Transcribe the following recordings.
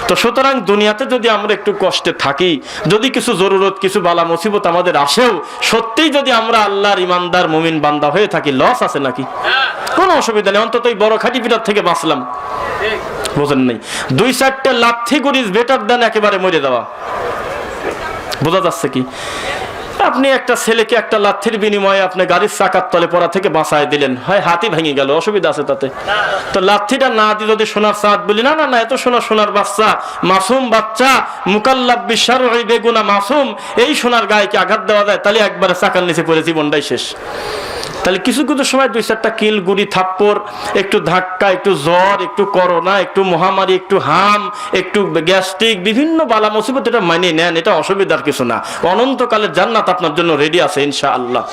তো সুতরাং দুনিয়াতে যদি আমরা একটু কষ্টে থাকি, যদি কিছু জরুরত, কিছু বালা মুসিবত আমাদের আসেও, সত্যিই যদি আমরা আল্লাহর ইমানদার মুমিন বান্দা হয়ে থাকি, লস আছে নাকি? কোনো অসুবিধা নেই, অন্তত এই বড় খাটি পিটার থেকে বাঁচলাম। বোঝেন নাই? 2-4টা লাথি করিস বেটার দেন একেবারে মরে যাওয়া। বোঝা যাচ্ছে কি? আপনি একটা ছেলেকে একটা লাথির বিনিময়ে আপনি গাড়ির চাকার তলে পড়া থেকে বাঁচায় দিলেন, হয় হাতই ভেঙে গেল, অসুবিধা আছে তাতে? তো লাথিটা না দিয়ে যদি সোনার চাঁদ বলি, না না না, এত সোনার বাচ্চা, মাসুম বাচ্চা, মুকাল্লাব বিশারঈ বেগুনা মাসুম, এই সোনার গায়েকে আঘাত দেওয়া যায়, তাহলে একবারে চাকার নিচে পড়ে জীবনটাই শেষ। তাহলে কিছু কিছু সময় 2-4টা কিল, গুড়ি, থাপ্পড়, একটু ধাক্কা, একটু জ্বর, একটু করোনা, একটু মহামারী, একটু হাম, একটু গ্যাস্ট্রিক, বিভিন্ন বালা মুসিবত, এটা মানে নেন, এটা অসুবিধার কিছু না। অনন্তকালের জান্নাত আপনার জন্য রেডি আছে ইনশাআল্লাহ।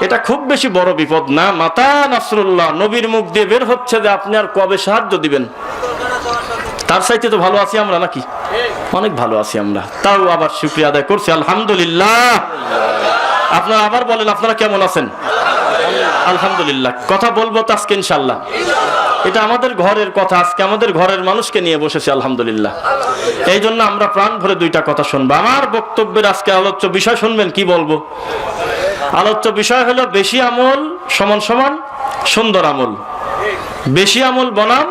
এটা খুব বেশি বড় বিপদ না। মাতা নাসরুল্লাহ নবীর মুখ দিয়ে বের হচ্ছে যে আপনি আর কবে সাহায্য দিবেন। তার চাইতে তো ভালো আছি আমরা নাকি? অনেক ভালো আছি আমরা। তাও আবার শুকরিয়া আদায় করছি আলহামদুলিল্লাহ। আপনারা আবার বলেন, আপনারা কেমন আছেন? আলহামদুলিল্লাহ। কথা বলবো তো আজকে ইনশাআল্লাহ। এটা আমাদের ঘরের কথা, আজকে আমাদের ঘরের মানুষকে নিয়ে বসেছি আলহামদুলিল্লাহ। এই জন্য আমরা প্রাণ ভরে 2টা কথা শুনবো। আমার বক্তব্যের আজকে আলোচ্য বিষয় শুনবেন, কি বলবো? আলোচ্য বিষয় হলো বেশি আমল সমান সমান সুন্দর আমল, বেশি আমল বনাম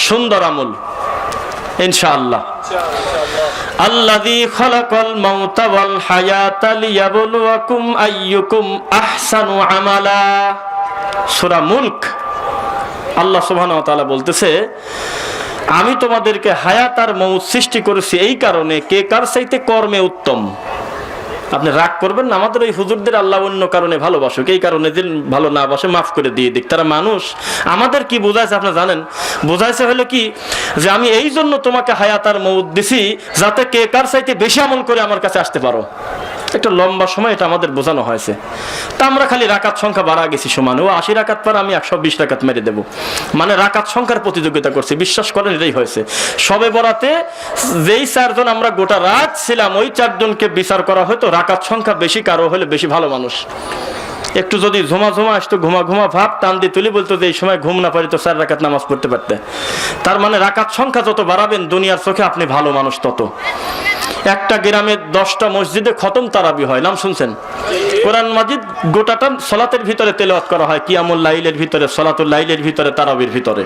সুন্দর আমল ইনশাআল্লাহ। আল্লাযী খালাকাল মাউতা ওয়াল হায়াতা লিয়াবলুয়াকুম আইয়ুকুম আহসানু আমালা। সূরা মুলক আল্লাহ সুবহানাহু ওয়া তাআলা বলতেছে, আমি তোমাদেরকে হায়াত আর মউত সৃষ্টি করেছি এই কারণে কে কার চাইতে কর্মে উত্তম। আপনি রাগ করবেন না, আমাদের ওই হুজুরদের আল্লাহ অন্য কারণে ভালোবাসুক, এই কারণে যে ভালো না বাসে মাফ করে দিয়ে দিক। তারা মানুষ। আমাদের কি বোঝাইছে আপনি জানেন? বোঝাইছে হলো কি, যে আমি এই জন্য তোমাকে হায়াত আর মউত দিছি যাতে কে কার চাইতে বেশি আমল করে আমার কাছে আসতে পারো। একটা লম্বা সময় এটা আমাদের বোঝানো হয়েছে। তা আমরা খালি রাকাত সংখ্যা বাড়া গেছি সমান, ও 80 রাকাত পার আমি 120 রাকাত মেরে দেবো, মানে রাকাত সংখ্যার প্রতিযোগিতা করছি। বিশ্বাস করেন এটাই হয়েছে। সবে বরাতে যেই 4 জন আমরা গোটা রাত ছিলাম, ওই 4 জনকে বিচার করা হয়তো রাকাত সংখ্যা বেশি কারো হলে বেশি ভালো মানুষ। একটু যদি ঝুমা আসতো, ঘুমা ভাব টান দিয়ে তুলি, বলতো যে এই সময় ঘুম না পারি তো 4 রাকাত নামাজ পড়তে পারতে। তার মানে রাকাত সংখ্যা যত বাড়াবেন দুনিয়ার চোখে আপনি ভালো মানুষ তত। একটা গ্রামে 10টা মসজিদে খতম তারাবি হয়, নাম শুনছেন? কোরআন মাজিদ গোটাটা সালাতের ভিতরে তেলাওয়াত করা হয়, কিয়ামুল লাইলের ভিতরে, সালাতুল লাইলের ভিতরে, তারাবির ভিতরে।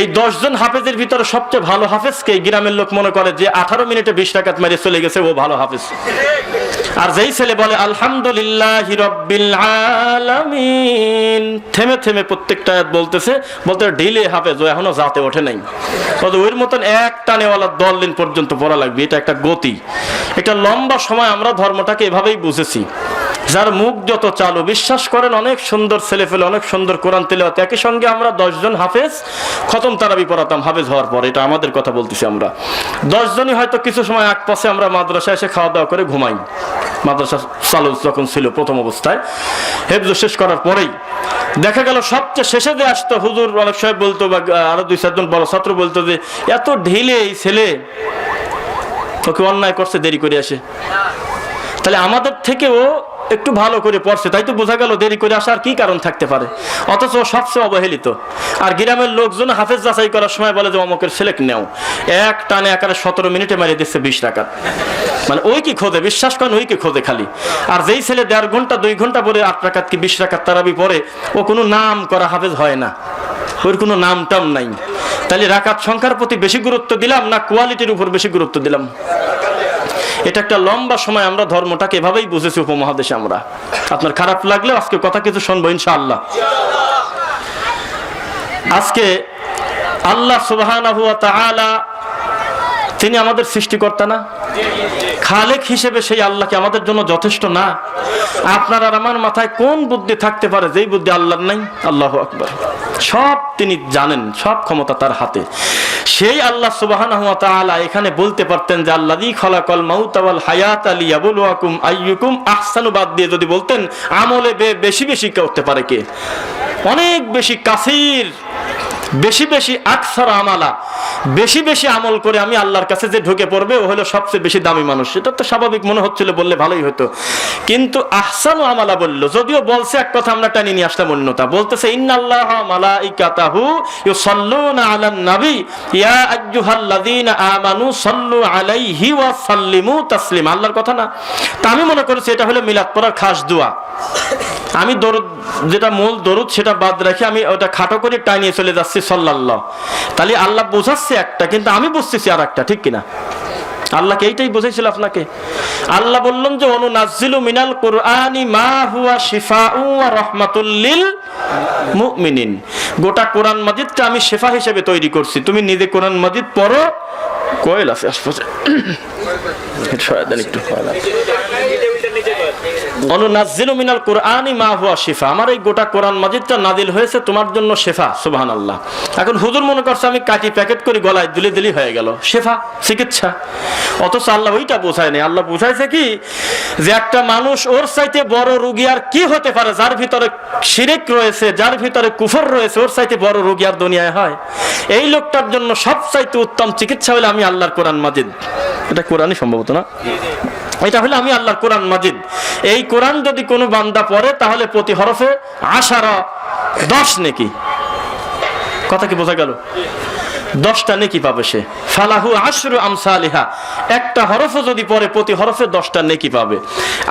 এই 10 জন হাফেজের ভিতরে সবচেয়ে ভালো হাফেজকে গ্রামের লোক মনে করে যে 18 মিনিটে 20 রাকাত মেরে চলে গেছে, ও ভালো হাফেজ। আর যেই ছেলে বলে আলহামদুলিল্লাহি রাব্বিল আলামিন, থেমে থেমে প্রত্যেকটা আয়াত বলতে ঢিলে হাফেজ, ও এখনো জাতে ওঠে নাই। ওর মতন এক টানেওয়ালা 10 দিন পর্যন্ত পড়া লাগবে, এটা একটা গতি। এটা লম্বা সময় আমরা ধর্মটাকে এভাবেই বুঝেছি। যার মুখ যত চালু, বিশ্বাস করেন অনেক সুন্দর ছেলে ফেলে, অনেক সুন্দর কোরআন তেলাওয়াত। একই সঙ্গে আমরা 10 জন হাফেজ খতম তারাবি পড়াতাম হাফেজ হওয়ার পর, এটা আমাদের কথা বলতেছি আমরা। 10 জনই হয়তো কিছু সময় এক পাশে আমরা মাদ্রাসায় এসে খাওয়া দাওয়া করে ঘুমাই। মাদ্রাসা চালু যখন ছিল প্রথম অবস্থায়, হেফজ শেষ করার পরেই দেখা গেল সবচেয়ে শেষে যে আসতো হুজুর অনেক সময় বলতো, বা আরো 2-4 জন বড় ছাত্র বলতো যে এত ঢিলে এই ছেলে, ওকে অন্যায় করছে, দেরি করে আসে। তাহলে আমাদের থেকেও একটু ভালো করে পড়ছে, তাই তো বোঝা গেল দেরি করে আসার কি কারণ থাকতে পারে। অথচ সবচেয়ে অবহেলিত। আর গ্রামের লোকজন হাফেজ যাচাই করার সময় বলে যে অমুকের ছেলেক নেও, এক টানে একারে 17 মিনিটে মারিয়ে দিচ্ছে 20 রাকাত। মানে ওই কি খোঁজে, বিশ্বাস করেন ওই কি খোঁজে খালি। আর যেই ছেলে 1.5 ঘন্টা 2 ঘন্টা পরে 8 রাকাত কি 20 রাকাত তারাবি পড়ে, ও কোনো নাম করা হাফেজ হয় না, ওর কোনো নাম টাম নাই। তাহলে রাকাত সংখ্যার প্রতি বেশি গুরুত্ব দিলাম না কোয়ালিটির উপর বেশি গুরুত্ব দিলাম? এটা একটা লম্বা সময় আমরা ধর্মটাকে এভাবেই বুঝেছি উপমহাদেশে আমরা। আপনার খারাপ লাগলে আজকে কথা কিছু শুনবো ইনশাআল্লাহ। আজকে আল্লাহ সুবহানাহু ওয়া তাআলা তিনি আমাদের সৃষ্টিকর্তা না? খালেক হিসেবে সেই আল্লাহকে আমাদের জন্য যথেষ্ট না? আপনার আর আমার মাথায় কোন বুদ্ধি থাকতে পারে যেই বুদ্ধি আল্লাহর নাই? আল্লাহু আকবার। সব তিনি জানেন, সব ক্ষমতা তার হাতে। সেই আল্লাহ সুবহানাহু ওয়া তাআলা এখানে বলতে পারতেন যে আল্লাযী খালাকাল মাউতা ওয়াল হায়াতা লিয়াবলুয়াকুম আইয়ুকুম আহসানু, বাদ দিয়ে যদি বলতেন আমলে বেশি বেশি করতে পারে কে, অনেক বেশি কাসির বেশি বেশি আকসার আমালা, বেশি বেশি আমল করে আমি আল্লাহর কাছে যে ঢুকে পড়বে ও হলো সবচেয়ে বেশি দামি মানুষ। এটা তো স্বাভাবিক মনে হচ্ছিল, বললে ভালোই হতো, কিন্তু আহসানু আমালা বললো, যদিও বলছে এক কথা আমরা টানি নিয়ে আসলাম অন্যতা, বলতেছে ইন্নাল্লাহা মালাইকাতাহু ইউসাল্লুনা আলান নবী ইয়া আইয়ুহাল্লাযীনা আমানু সাল্লু আলাইহি ওয়া সাল্লিমু তাসলিমা। আল্লাহর কথা না? তা আমি মনে করেছি এটা হলো মিলাদ পড়ার খাস দোয়া। আমি দরুদ, যেটা মূল দরুদ সেটা বাদ রেখে আমি ওটা খাটো করে টানিয়ে চলে যাচ্ছি সাল্লাল্লাহ। তাহলে আল্লাহ বোঝাচ্ছে একটা, কিন্তু আমি বুঝতেছি আর একটা, ঠিক কিনা? আল্লাহকে এইটাই বোঝাইছিল আপনাকে। আল্লাহ বললেন যে অনুনাজ্জিলু মিনাল কুরআনি মা হুয়া শিফাউ ওয়া রাহমাতুল লিল মুমিনিন। গোটা কোরআন মাজিদটা আমি শিফা হিসেবে তৈরি করছি। তুমি নিজে কোরআন মাজিদ পড়ো। কোয়েল আছে আশপাশে, একটু অনুনাজ্জিলু মিনাল কুরআনি মা হুয়া শিফা। আমার এই গোটা কোরআন মাজিদটা নাজিল হয়েছে তোমার জন্য শিফা। সুবহানাল্লাহ। এখন হুজুর মনে করছে আমি কাটি প্যাকেট করে গলায় দিলে দিলেই হয়ে গেল শিফা, চিকিৎসা। অথচ আল্লাহ ওইটা বোঝায় নাই। আল্লাহ বোঝাইছে কি, যে একটা মানুষ ওর চাইতে বড় রোগী আর কি হতে পারে? যার ভিতরে শিরক রয়েছে, যার ভিতরে কুফর রয়েছে, ওর চাইতে বড় রোগী আর দুনিয়ায় হয়? এই লোকটার জন্য সবচাইতে উত্তম চিকিৎসা হলো আমি আল্লাহর কোরআন মাজিদ। এটা কোরআনই সম্ভবত না, এটা হলো আমি আল্লাহর কোরআন মাজিদ। এই কোরআন যদি কোনো বান্দা পড়ে তাহলে প্রতি হরফে 10 নেকি। কথা কি বোঝা গেল? 10টা নেকি পাবে সে। ফালাহু আশরু আমসালিহা, একটা হরফও যদি পড়ে প্রতি হরফে 10টা নেকি পাবে।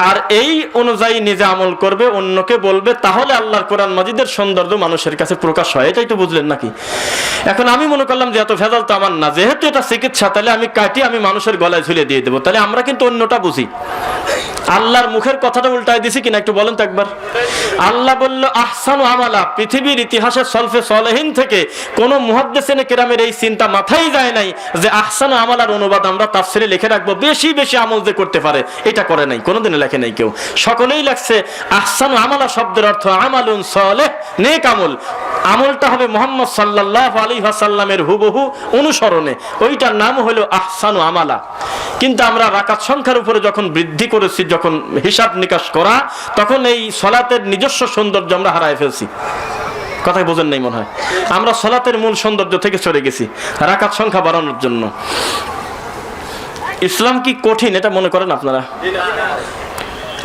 আর এই অনুযায়ী নিজে আমল করবে, অন্যকে বলবে, তাহলে আল্লাহর কোরআন মাজিদের সৌন্দর্য মানুষের কাছে প্রকাশ হয়। এটাই তো বুঝলেন নাকি? এখন আমি মনে করলাম যে এত ভেজাল তো আমার না, যেহেতু এটা চিকিৎসা, তাহলে আমি কাটি আমি মানুষের গলায় ঝুলিয়ে দিয়ে দেবো। তাহলে আমরা কিন্তু অন্যটা বুঝি। আল্লাহর মুখের কথাটা উল্টায় দিছি কিনা একটু বলেন তো একবার। আল্লাহ বলল আহসানু আমালা। পৃথিবীর ইতিহাসে সলফে সলেহিন থেকে কোন মুহাদ্দিসিনে কেরামের এই চিন্তা মাথায় যায় নাই যে আহসানু আমালার অনুবাদ আমরা তাফসিরে লিখে রাখবো, বেশি বেশি আমল যে করতে পারে। এটা করে নাই, কোনোদিনও লেখে নাই কেউ। সকলেই লেখছে আহসানু আমালা শব্দের অর্থ আমালুন সালেহ, নেক আমল। আমলটা হবে মুহাম্মদ সাল্লাল্লাহু আলাইহি ওয়াসাল্লামের হুবহু অনুসরণে, ওইটার নাম হলো আহসানু আমালা। কিন্তু আমরা রাকাত সংখ্যার উপরে যখন বৃদ্ধি করেছি, যখন হিসাব নিকাশ করা, তখন এই সালাতের নিজস্ব সৌন্দর্য আমরা হারায় ফেলছি। কথাই বোঝেন নাই মনে হয়। আমরা সালাতের মূল সৌন্দর্য থেকে সরে গেছি রাকাত সংখ্যা বাড়ানোর জন্য। ইসলাম কি কঠিন এটা মনে করেন আপনারা?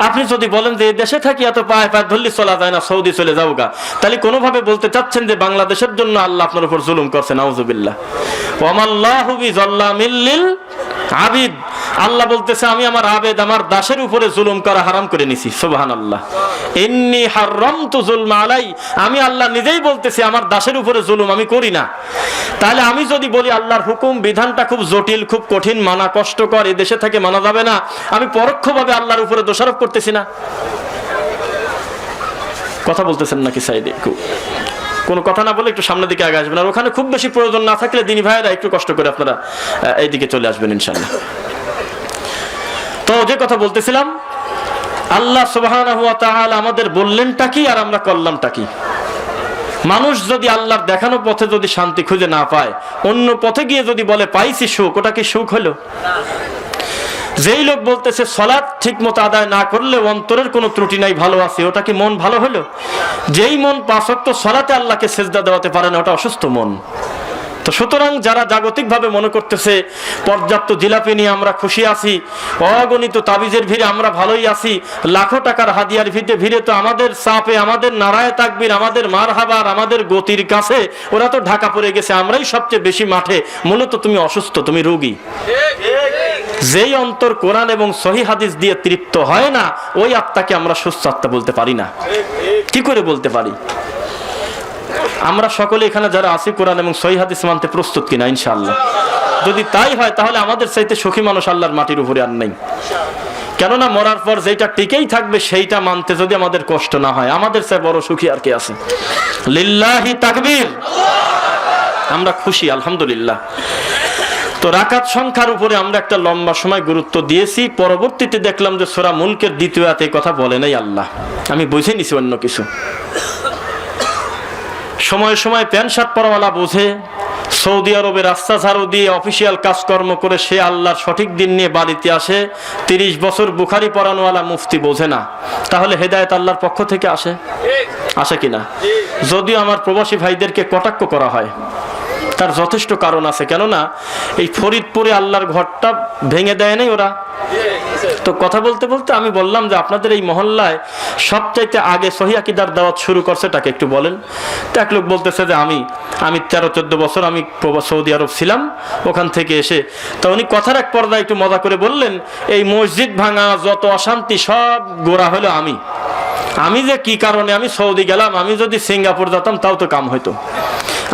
আপনি যদি বলেন যে দেশে থাকি এত পায়ে পায়ে ধরলি চলা যায় না, সৌদি চলে যাও গা, তাহলে কোনোভাবে বলতে চাচ্ছেন যে বাংলাদেশের জন্য আল্লাহ আপনার উপর জুলুম করছে? নাউজুবিল্লাহ। ওয়ামাল্লাহু বিযাল্লামিল লিল আবিদ। আল্লাহ বলতেছে আমি আমার আবেদ, আমার দাসের উপরে জুলুম করা হারাম করে নিছি। সুবহানাল্লাহ। ইন্নী হারামতু যুলমা আলাই। আমি আল্লাহ নিজেই বলতেছি আমার দাসের উপরে জুলুম আমি করি না। তাহলে আমি যদি বলি আল্লাহর হুকুম বিধানটা খুব জটিল, খুব কঠিন, মানা কষ্টকর, এই দেশে থেকে মানা যাবে না, আমি পরোক্ষভাবে আল্লাহর উপরে দোষারোপ করতেছি না? কথা বলতেছেন নাকি সাইদে? কোনো কথা না বলে একটু সামনের দিকে আগে আসবেন। আর ওখানে খুব বেশি প্রয়োজন না থাকলে দিনী ভাইয়েরা একটু কষ্ট করে আপনারা এইদিকে চলে আসবেন ইনশাআল্লাহ। তো যে কথা বলতেছিলাম, আল্লাহ সুবহানাহু ওয়া তাআলা আমাদের বললেনটা কি আর আমরা করলামটা কি? মানুষ যদি আল্লাহর দেখানো পথে যদি শান্তি খুঁজে না পায়, অন্য পথে গিয়ে যদি বলে পাইছি সুখ, ওটা কি সুখ হলো? যেই লোক বলতেছে সালাত ঠিক মতো আদায় না করলে অন্তরের কোনো ত্রুটি নাই, ভালো আছে, ওটা কি মন ভালো হলো? যেই মন 5 ওয়াক্ত সালাতে আল্লাহকে সেজদা দেওয়াতে পারে না, ওটা অসুস্থ মন। তো সুতরাং যারা জাগতিকভাবে মনে করতেছে পর্যাপ্ত জিলাপি নিয়ে আমরা খুশি আছি, অগণিত তাবিজের ভিড়ে আমরা ভালোই আছি, লাখো টাকার হাদিয়ার ভিড়ে তো আমাদের চাপে, আমাদের নারায়ে তাকবীর, আমাদের মারহাবার, আমাদের গতির কাছে ওরা তো ঢাকা পড়ে গেছে, আমরাই সবচেয়ে বেশি মাঠে, মূলত তুমি অসুস্থ, তুমি রোগী। যেই অন্তর কোরআন এবং সহিহ হাদিস দিয়ে তৃপ্ত হয় না, ওই আত্মাকে আমরা সুস্থ আত্মা বলতে পারি না। কি করে বলতে পারি? আমরা সকলে এখানে যারা আছি কোরআন এবং সহিহ হাদিস মানতে প্রস্তুত কিনা? ইনশাআল্লাহ। যদি তাই হয় তাহলে আমাদের চাইতে সুখী মানুষ আল্লাহর মাটির উপরে আর নেই। কেননা মরার পর যেটা টিকেই থাকবে সেইটা মানতে যদি আমাদের কষ্ট না হয়, আমাদের চাই বড় সুখী আর কে আছে? লিল্লাহি তাকবীর। আমরা খুশি আলহামদুলিল্লাহ। তো রাকাত সংখ্যার উপরে আমরা একটা লম্বা সময় গুরুত্ব দিয়েছি। পরবর্তীতে দেখলাম যে সূরা মুলকের দ্বিতীয় আয়াতে কথা বলে নাই আল্লাহ। আমি বুঝে নিছি অন্য কিছু। সময় সময় প্যান্ট শার্ট পরাওয়ালা বোঝে, সৌদি আরবে রাস্তা ঝাড়ু দিয়ে অফিসিয়াল কাজকর্ম করে সে আল্লাহর সঠিক দিন নিয়ে বাড়িতে আসে। 30 বছর বুখারি পড়ানোওয়ালা মুফতি বোঝে না। তাহলে হেদায়েত আল্লাহর পক্ষ থেকে আসে কিনা? যদিও আমার প্রবাসী ভাইদেরকে কটাক্ষ করা হয়, তার যথেষ্ট কারণ আছে, কেননা এই ফরিদপুরে আল্লাহর ঘরটা ভেঙে দেয় নাই ওরা। তো কথা বলতে বলতে আমি বললাম যে আপনাদের এই মহল্লায় সবচাইতে আগে সহিহ আকীদার দাওয়াত শুরু করছে তাকে একটু বলেন। তো এক লোক বলতেছে যে আমি 13-14 বছর আমি সৌদি আরব ছিলাম, ওখান থেকে এসে। তো উনি কথার এক পর্যায়ে একটু মজা করে বললেন, এই মসজিদ ভাঙা যত অশান্তি সব গোড়া হলো আমি যে কি কারণে আমি সৌদি গেলাম, আমি যদি সিঙ্গাপুর যেতাম তাও তো কাম হইতো,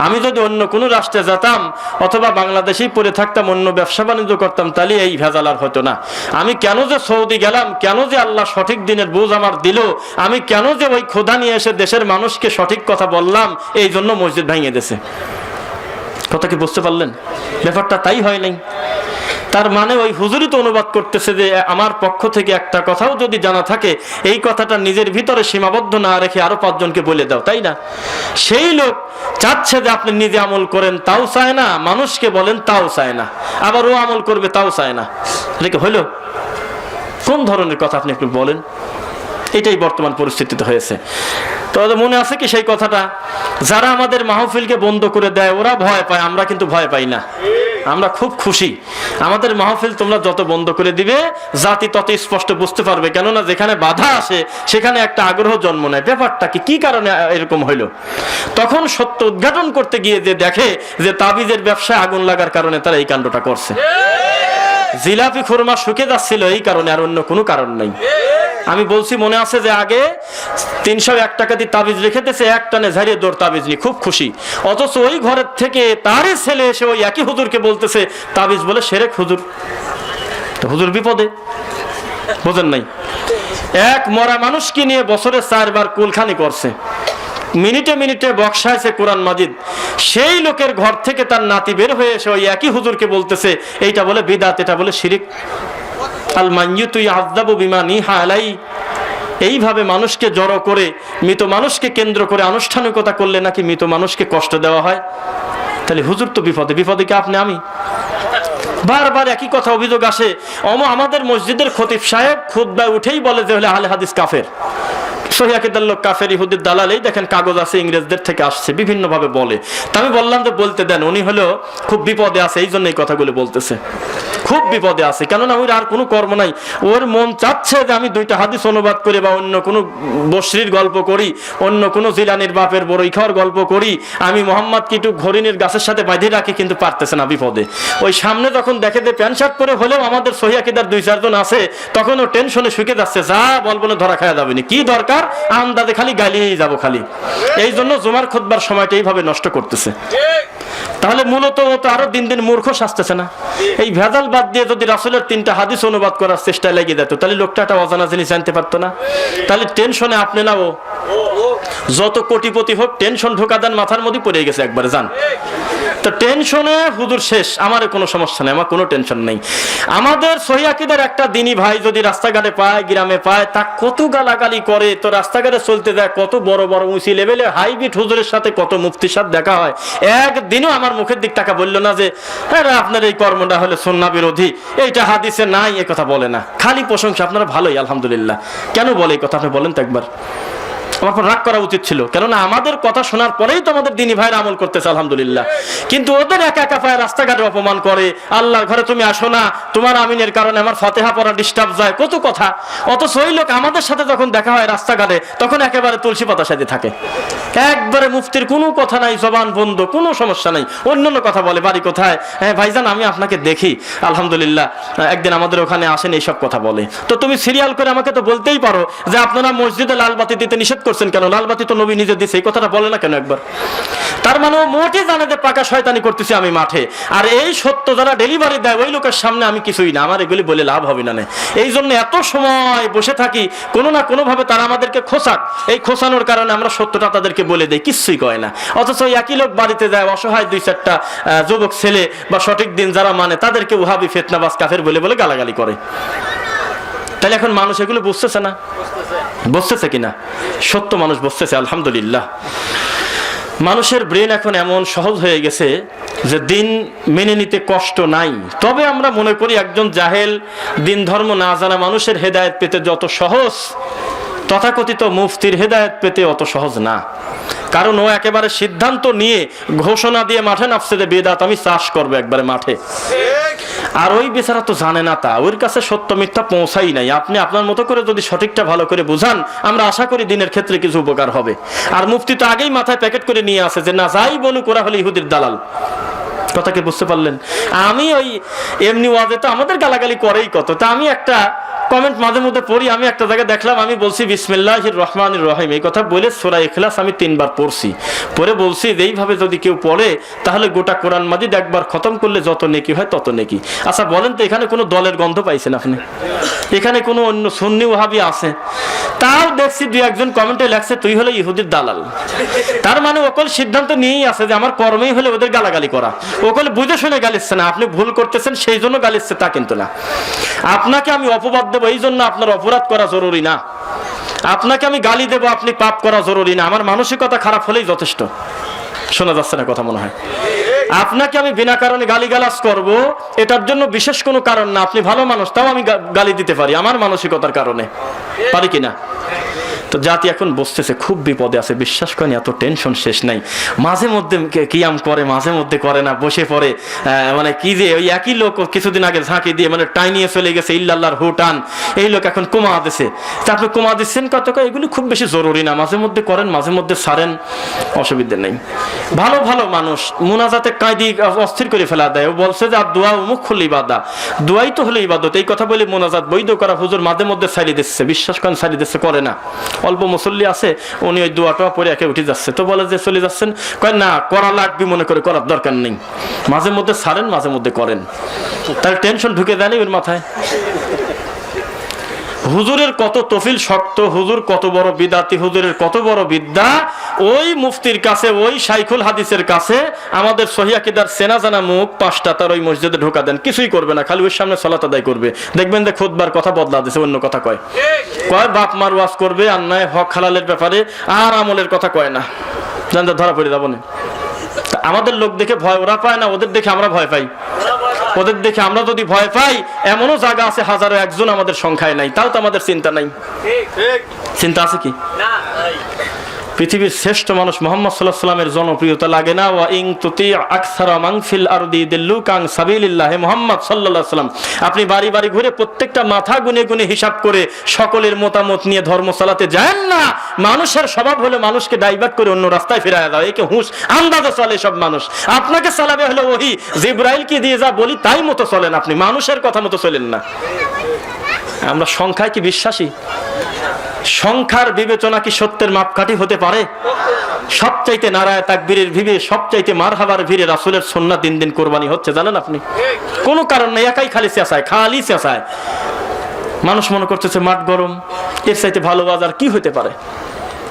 আমি যদি অন্য কোনো রাষ্ট্রে যেতাম অথবা বাংলাদেশেই পড়ে থাকতাম, অন্য ব্যবসা বাণিজ্য করতাম, তাহলে এই ভেজাল আর হতো না। আমি কেন যে সৌদি গেলাম, কেন যে আল্লাহ সঠিক দিনের বুঝ আমার দিল, আমি কেন যে ওই খোদা নিয়ে এসে দেশের মানুষকে সঠিক কথা বললাম, এই জন্য মসজিদ ভেঙে দিয়েছে। কথা কি বুঝতে পারলেন? ব্যাপারটা তাই হয় নাই। তার মানে ওই হুজুরই তো অনুবাদ করতেছে যে আমার পক্ষ থেকে একটা কথাও যদি জানা থাকে, এই কথাটা নিজের ভিতরে সীমাবদ্ধ না রেখে আরো 5 জনকে বলে দাও, তাই না? সেই লোক চাচ্ছে যে আপনি নিজে আমল করেন, তাও চায় না, মানুষকে বলেন তাও চায় না, আবার ও আমল করবে তাও চায় না। এটা হইল? কোন ধরনের কথা আপনি একটু বলেন? এটাই বর্তমান পরিস্থিতিতে হয়েছে। তো মনে আছে কি সেই কথাটা, যারা আমাদের মাহফিলকে বন্ধ করে দেয় ওরা ভয় পায়, আমরা কিন্তু ভয় পাই না, আমরা খুব খুশি। আমাদের মাহফিল তোমরা যত বন্ধ করে দিবে জাতি তত স্পষ্ট বুঝতে পারবে, কেননা যেখানে বাধা আসে সেখানে একটা আগ্রহ জন্ম নেয়। ব্যাপারটা কি কারণে এরকম হইল? তখন সত্য উদ্ঘাটন করতে গিয়ে যে দেখে যে তাবিজের ব্যবসায় আগুন লাগার কারণে তারা এই কাণ্ডটা করছে। জিলাপি খুরমা শুকে যাচ্ছিল এই কারণে, আর অন্য কোনো কারণ নাই। আমি বলছি মনে আছে যে আগে 301 টাকা দিয়ে তাবিজ রেখে দিয়েছে, এক টানে ঝাড়িয়ে দৌড় তাবিজ নিয়ে খুব খুশি। অথচ ওই ঘরের থেকে তারই ছেলে এসে ওই একই হুজুরকে বলতেছে তাবিজ বলে সেরেক হুজুর। তো হুজুর বিপদে, বোঝেন নাই? এক মরা মানুষকে নিয়ে বছরে 4 বার কুলখানি করছে, মিনিটে মিনিটে বক্সাইছে কোরআন মাজিদ। সেই লোকের ঘর থেকে তার নাতি বের হয়ে এসে ওই একই হুজুরকে বলতেছে এইটা বলে বিদআত, এটা বলে শিরিক। আল মাইয়িতু ইয়াযাবু বিমা নিহা আলাই। এইভাবে মানুষকে জড়ো করে, মৃত মানুষকে কেন্দ্র করে আনুষ্ঠানিকতা করলে নাকি মৃত মানুষকে কষ্ট দেওয়া হয়। তাহলে হুজুর তো বিপদে, বিপদে কি আপনি আমি? বারবার একই কথা অভিযোগ আসে। আমাদের মসজিদের খতিব সাহেব খুতবায় উঠেই বলে যে হলে আহলে হাদিস কাফের, সহিহ আকীদার লোক কাফের, ইহুদির দালাল। এই দেখেন কাগজ আছে, ইংরেজদের থেকে আসছে, বিভিন্ন ভাবে বলে। তা আমি বললাম যে বলতে দেন, উনি হলো খুব বিপদে আছে, এই জন্য এই কথাগুলো বলতেছে, খুব বিপদে আছে। কেননা ওর আর কোনো কর্ম নাই, ওর মন চাচ্ছে যে আমি 2টা হাদিস অনুবাদ করি বা অন্য কোনো বসরির গল্প করি, অন্য কোনো জিলানির বাপের বড়ই খাওয়ার গল্প করি, আমি মোহাম্মদ কিটু হরিণের গাছের সাথে বাঁধে রাখি, কিন্তু পারতেছে না, বিপদে। ওই সামনে যখন দেখে যে প্যান্ট শার্ট পরে হলেও আমাদের সহিহ আকীদার 2-4 জন আছে, তখন ও টেনশনে শুকে যাচ্ছে, যা বলবো না ধরা খাওয়া যাবে না, কি দরকার আন্দাজে খালি গালিয়েই যাবো খালি। এই জন্য জুমার খুতবার সময়টা এইভাবে নষ্ট করতেছে। তাহলে মূলত ও তো আরো দিন দিন মূর্খ সাজতেছে না? এই ভেজাল বাদ দিয়ে যদি রাসূলের 3টা হাদিস অনুবাদ করার চেষ্টায় লেগে যেত, তাহলে লোকটা একটা অজানা জিনিস জানতে পারতো না। তাহলে টেনশনে আপনি না ও, যত কোটিপতি হোক টেনশন ঢোকা দেন মাথার মধ্যে পড়ে গেছে একবারে, জান। তো টেনশনে হুজুর শেষ, আমার কোনো সমস্যা নেই, আমার কোনো টেনশন নেই। আমাদের সহিহ আকীদার একটা দিনী ভাই যদি রাস্তাঘাটে পায়, গ্রামে পায়, তা কত গালাগালি করে। তো রাস্তাঘাটে চলতে যায়, কত বড় বড় উঁচি লেভেলে হাইব্রিড হুজুরের সাথে কত মুফতির সাথে দেখা হয়, একদিনও আমার মুখের দিক টাকা বললো না যে আরে আপনার এই কর্মটা হলে সুন্নাহ বিরোধী, এইটা হাদিসে নাই, এ কথা বলে না। খালি প্রশংসা, আপনারা ভালোই আলহামদুলিল্লাহ। কেন বলে এই কথা আপনি বলেন তো একবার? আমার রাগ করা উচিত ছিল, কেননা আমাদের কথা শোনার পরেই তো আমাদের দিনী ভাইরা আমল করতেছে আলহামদুলিল্লাহ। কিন্তু ওদের একা একা পায়ে রাস্তাঘাটে অপমান করে, আল্লাহর ঘরে তুমি আসো না, তোমার আমিনের কারণে আমার ফাতিহা পড়া ডিস্টার্ব যায়, কত কথা। অথচ ওই লোক আমাদের সাথে যখন দেখা হয় রাস্তাঘাটে, তখন একেবারে তুলসী পাতা সাথে থাকে, একবারে মুফতির কোনো কথা নাই, জবান বন্ধ, কোনো সমস্যা নাই, অন্যান্য কথা বলে। বাড়ি কোথায়? হ্যাঁ ভাইজান আমি আপনাকে দেখি আলহামদুলিল্লাহ, একদিন আমাদের ওখানে আসেন, এইসব কথা বলে। তো তুমি সিরিয়াল করে আমাকে তো বলতেই পারো যে আপনারা মসজিদে লাল বাতি দিতে নিষেধ করছেন কেন? লাল বাতি তো নবী নিজে দিছে, এই কথাটা বলে না কেন একবার? তার মানে মোটে জানে যে পাকা শয়তানি করতেছি আমি মাঠে। আর এই সত্য যারা ডেলিভারি দেয় ওই লোকের সামনে আমি কিছুই না, আমার এগুলি বলে লাভ হবে না। এই জন্য এত সময় বসে থাকি, কোনো না কোনো ভাবে তারা আমাদেরকে খোঁচাক, এই খোঁচানোর কারণে আমরা সত্যটা তাদেরকে বলে দেই, কিছুই কয় না। অথচ ওই একই লোক বাড়িতে যায়, অসহায় 2-4টা যুবক ছেলে বা সঠিক দিন যারা মানে তাদেরকে ওহাবি ফিতনাবাজ কাফের বলে বলে গালাগালি করে। তাহলে এখন মানুষ এগুলো বুঝতেছে না? বুঝতেছে কিনা? সত্য মানুষ বুঝতেছে আলহামদুলিল্লাহ। মানুষের ব্রেন এখন এমন সহজ হয়ে গেছে যে দিন মেনে নিতে কষ্ট নাই। তবে আমরা মনে করি একজন জাহেল, দিন ধর্ম না জানা মানুষের হেদায়েত পেতে যত সহজ, তথাকথিত মুফতির হেদায়েত পেতে অত সহজ না, কারণ ও একেবারে সিদ্ধান্ত নিয়ে ঘোষণা দিয়ে মাঠে নামছে যে বেদাত আমি চাষ করবো একবারে মাঠে। আর ওই বেচারা তো জানে না, তা ওর কাছে সত্য মিথ্যা পৌঁছাই নাই। আপনি আপনার মতো করে যদি সঠিকটা ভালো করে বুঝান, আমরা আশা করি দিনের ক্ষেত্রে কিছু উপকার হবে। আর মুফতি তো আগেই মাথায় প্যাকেট করে নিয়ে আসে যে না যাই বলুক ওরা হলে ইহুদির দালাল। কথাকে বুঝতে পারলেন? আমি ওই এমনি ওয়াজে তো আমাদের গালাগালি করেই কত, তা আমি একটা কমেন্ট মাঝে মধ্যে পড়ি। আমি একটা জায়গায় দেখলাম, আমি বলছি বিসমিল্লাহির রহমানির রহিম, এই কথা বলে সূরা ইখলাস আমি 3 বার পড়ছি। পরে বলছি যে এইভাবে যদি কেউ পড়ে তাহলে গোটা কোরআন মাজিদ একবার খতম করলে যত নেকি হয় তত নেকি। আচ্ছা বলেন তো, এখানে কোনো দলের গন্ধ পাইছেন আপনি? এখানে কোনো অন্য সুন্নি ওয়াহাবি আছে? তাও দেখছি 2-1 কমেন্টে লেখছে তুই হলে ইহুদির দালাল। তার মানে ওকল সিদ্ধান্ত নিয়েই আছে যে আমার কর্মেই হলে ওদের গালাগালি করা। ওকল বুঝে শুনে গালিচ্ছে না, আপনি ভুল করতেছেন সেই জন্য গালিচ্ছে তা কিন্তু না। আপনাকে আমি অপবাদ দেবো এই জন্য আপনার অপরাধ করা জরুরি না। আপনাকে আমি গালি দেবো আপনি পাপ করা জরুরি না। আমার মানসিকতা খারাপ হলেই যথেষ্ট। শোনা যাচ্ছে না কথা মনে হয়? আপনাকে আমি বিনা কারণে গালিগালাজ করব এটার জন্য বিশেষ কোনো কারণ না। আপনি ভালো মানুষ, তাও আমি গালি দিতে পারি আমার মানসিকতার কারণে, পারি কিনা? তো জাতি এখন বসতেছে, খুব বিপদে আছে। বিশ্বাস করেন এত টেনশন শেষ নাই। মাঝে মধ্যে কিয়াম করে, মাঝে মধ্যে করে না, বসে পড়ে। মানে কি যে ওই একই লোক কিছুদিন আগে ঝাঁকি দিয়ে মানে টাইনিয়ে চলে গেছে ইল্লাল্লাহর হুটান, এই লোক এখন কমা দিছে। তা আপনি কমা দিচ্ছেন কত? এগুলি খুব বেশি জরুরি না, মাঝে মধ্যে করেন, মাঝে মধ্যে ছাড়েন, অসুবিধা নেই। ভালো ভালো মানুষ মুনাজাতে কাঁদি অস্থির করে ফেলা দেয়। ও বলছে যে আর দোয়া মুখ হলো ইবাদত, দোয়াই তো হলো ইবাদত। এই কথা বলে মুনাজাত বৈধ করা হুজুর মাঝে মধ্যে ছাড়িয়ে দিচ্ছে। বিশ্বাস করেন ছাড়িয়ে দিচ্ছে, করে না। অল্প মুসল্লি আছে, উনি ওই দোয়াটা পরে একে উঠে যাচ্ছে, তো বলে যে চলে যাচ্ছেন, কয় না করা লাগবে মনে করে, করার দরকার নেই। মাঝে মধ্যে ছাড়েন, মাঝে মধ্যে করেন, তাহলে টেনশন ঢুকে দেয়নি ওর মাথায়। হুজুরের কত তফিল শক্ত, হুজুর কত বড় বিদাতি, হুজুরের কত বড় বিদ্যা। ওই মুফতির কাছে, ওই শাইখুল হাদিসের কাছে আমাদের সহিহ আকীদার চেনা জানা মুখ 5টা তার ওই মসজিদে ঢোকা দেন, কিছুই করবে না, খালি ওর সামনে সালাত আদায় করবে। দেখবেন যে খুতবার কথা বদলা দিছে, অন্য কথা কয়। কয় বাপ মার ওয়াজ করবে, অন্যায় হক হালালের ব্যাপারে, আর আমলের কথা কয় না। জানতে ধরা পড়ে যাবো না। আমাদের লোক দেখে ভয় ওরা পায় না, ওদের দেখে আমরা ভয় পাই। ওদের দেখে আমরা যদি ভয় পাই, এমনও জায়গা আছে 1001 আমাদের সংখ্যায় নাই, তাও তো আমাদের চিন্তা নাই। চিন্তা আছে কি? পৃথিবীর শ্রেষ্ঠ মানুষ মুহাম্মদ সাল্লাল্লাহু আলাইহি ওয়াসাল্লামের জনপ্রিয়তা লাগে না? ওয়া ইন তুতি আকসারা মান ফিল আরদি দিল্লুকান সাবিলিল্লাহ। মুহাম্মদ সাল্লাল্লাহু আলাইহি ওয়াসাল্লাম আপনি বাড়ি বাড়ি ঘুরে প্রত্যেকটা মাথা গুনে গুনে হিসাব করে সকলের মতামত নিয়ে ধর্ম চালাতে যান না। মানুষের স্বভাব হলো মানুষকে ডাইভার্ট করে অন্য রাস্তায় ফিরায় দাও, একে হুঁশ আন্দাজে চলে সব মানুষ। আপনাকে চালাবে হলো ওহী, জিবরাইলকে দিয়ে যা বলি তাই মতো চলেন, আপনি মানুষের কথা মতো চলেন না। আমরা সংখ্যায় কি বিশ্বাসী? সংখ্যার বিবেচনা কি সত্যের মাপকাঠি হতে পারে? সবচাইতে নারায়ে তাকবীরের ভিড়ে, সবচাইতে মারহাবার ভিড়ে রাসূলের সুন্নাত দিন দিন কোরবানি হচ্ছে, জানেন আপনি? কোনো কারণ নেই, একাই খালি চেঁচায়, খালি চেঁচায়। মানুষ মনে করতেছে মাঠ গরম, এর চাইতে ভালো বাজার কি হতে পারে?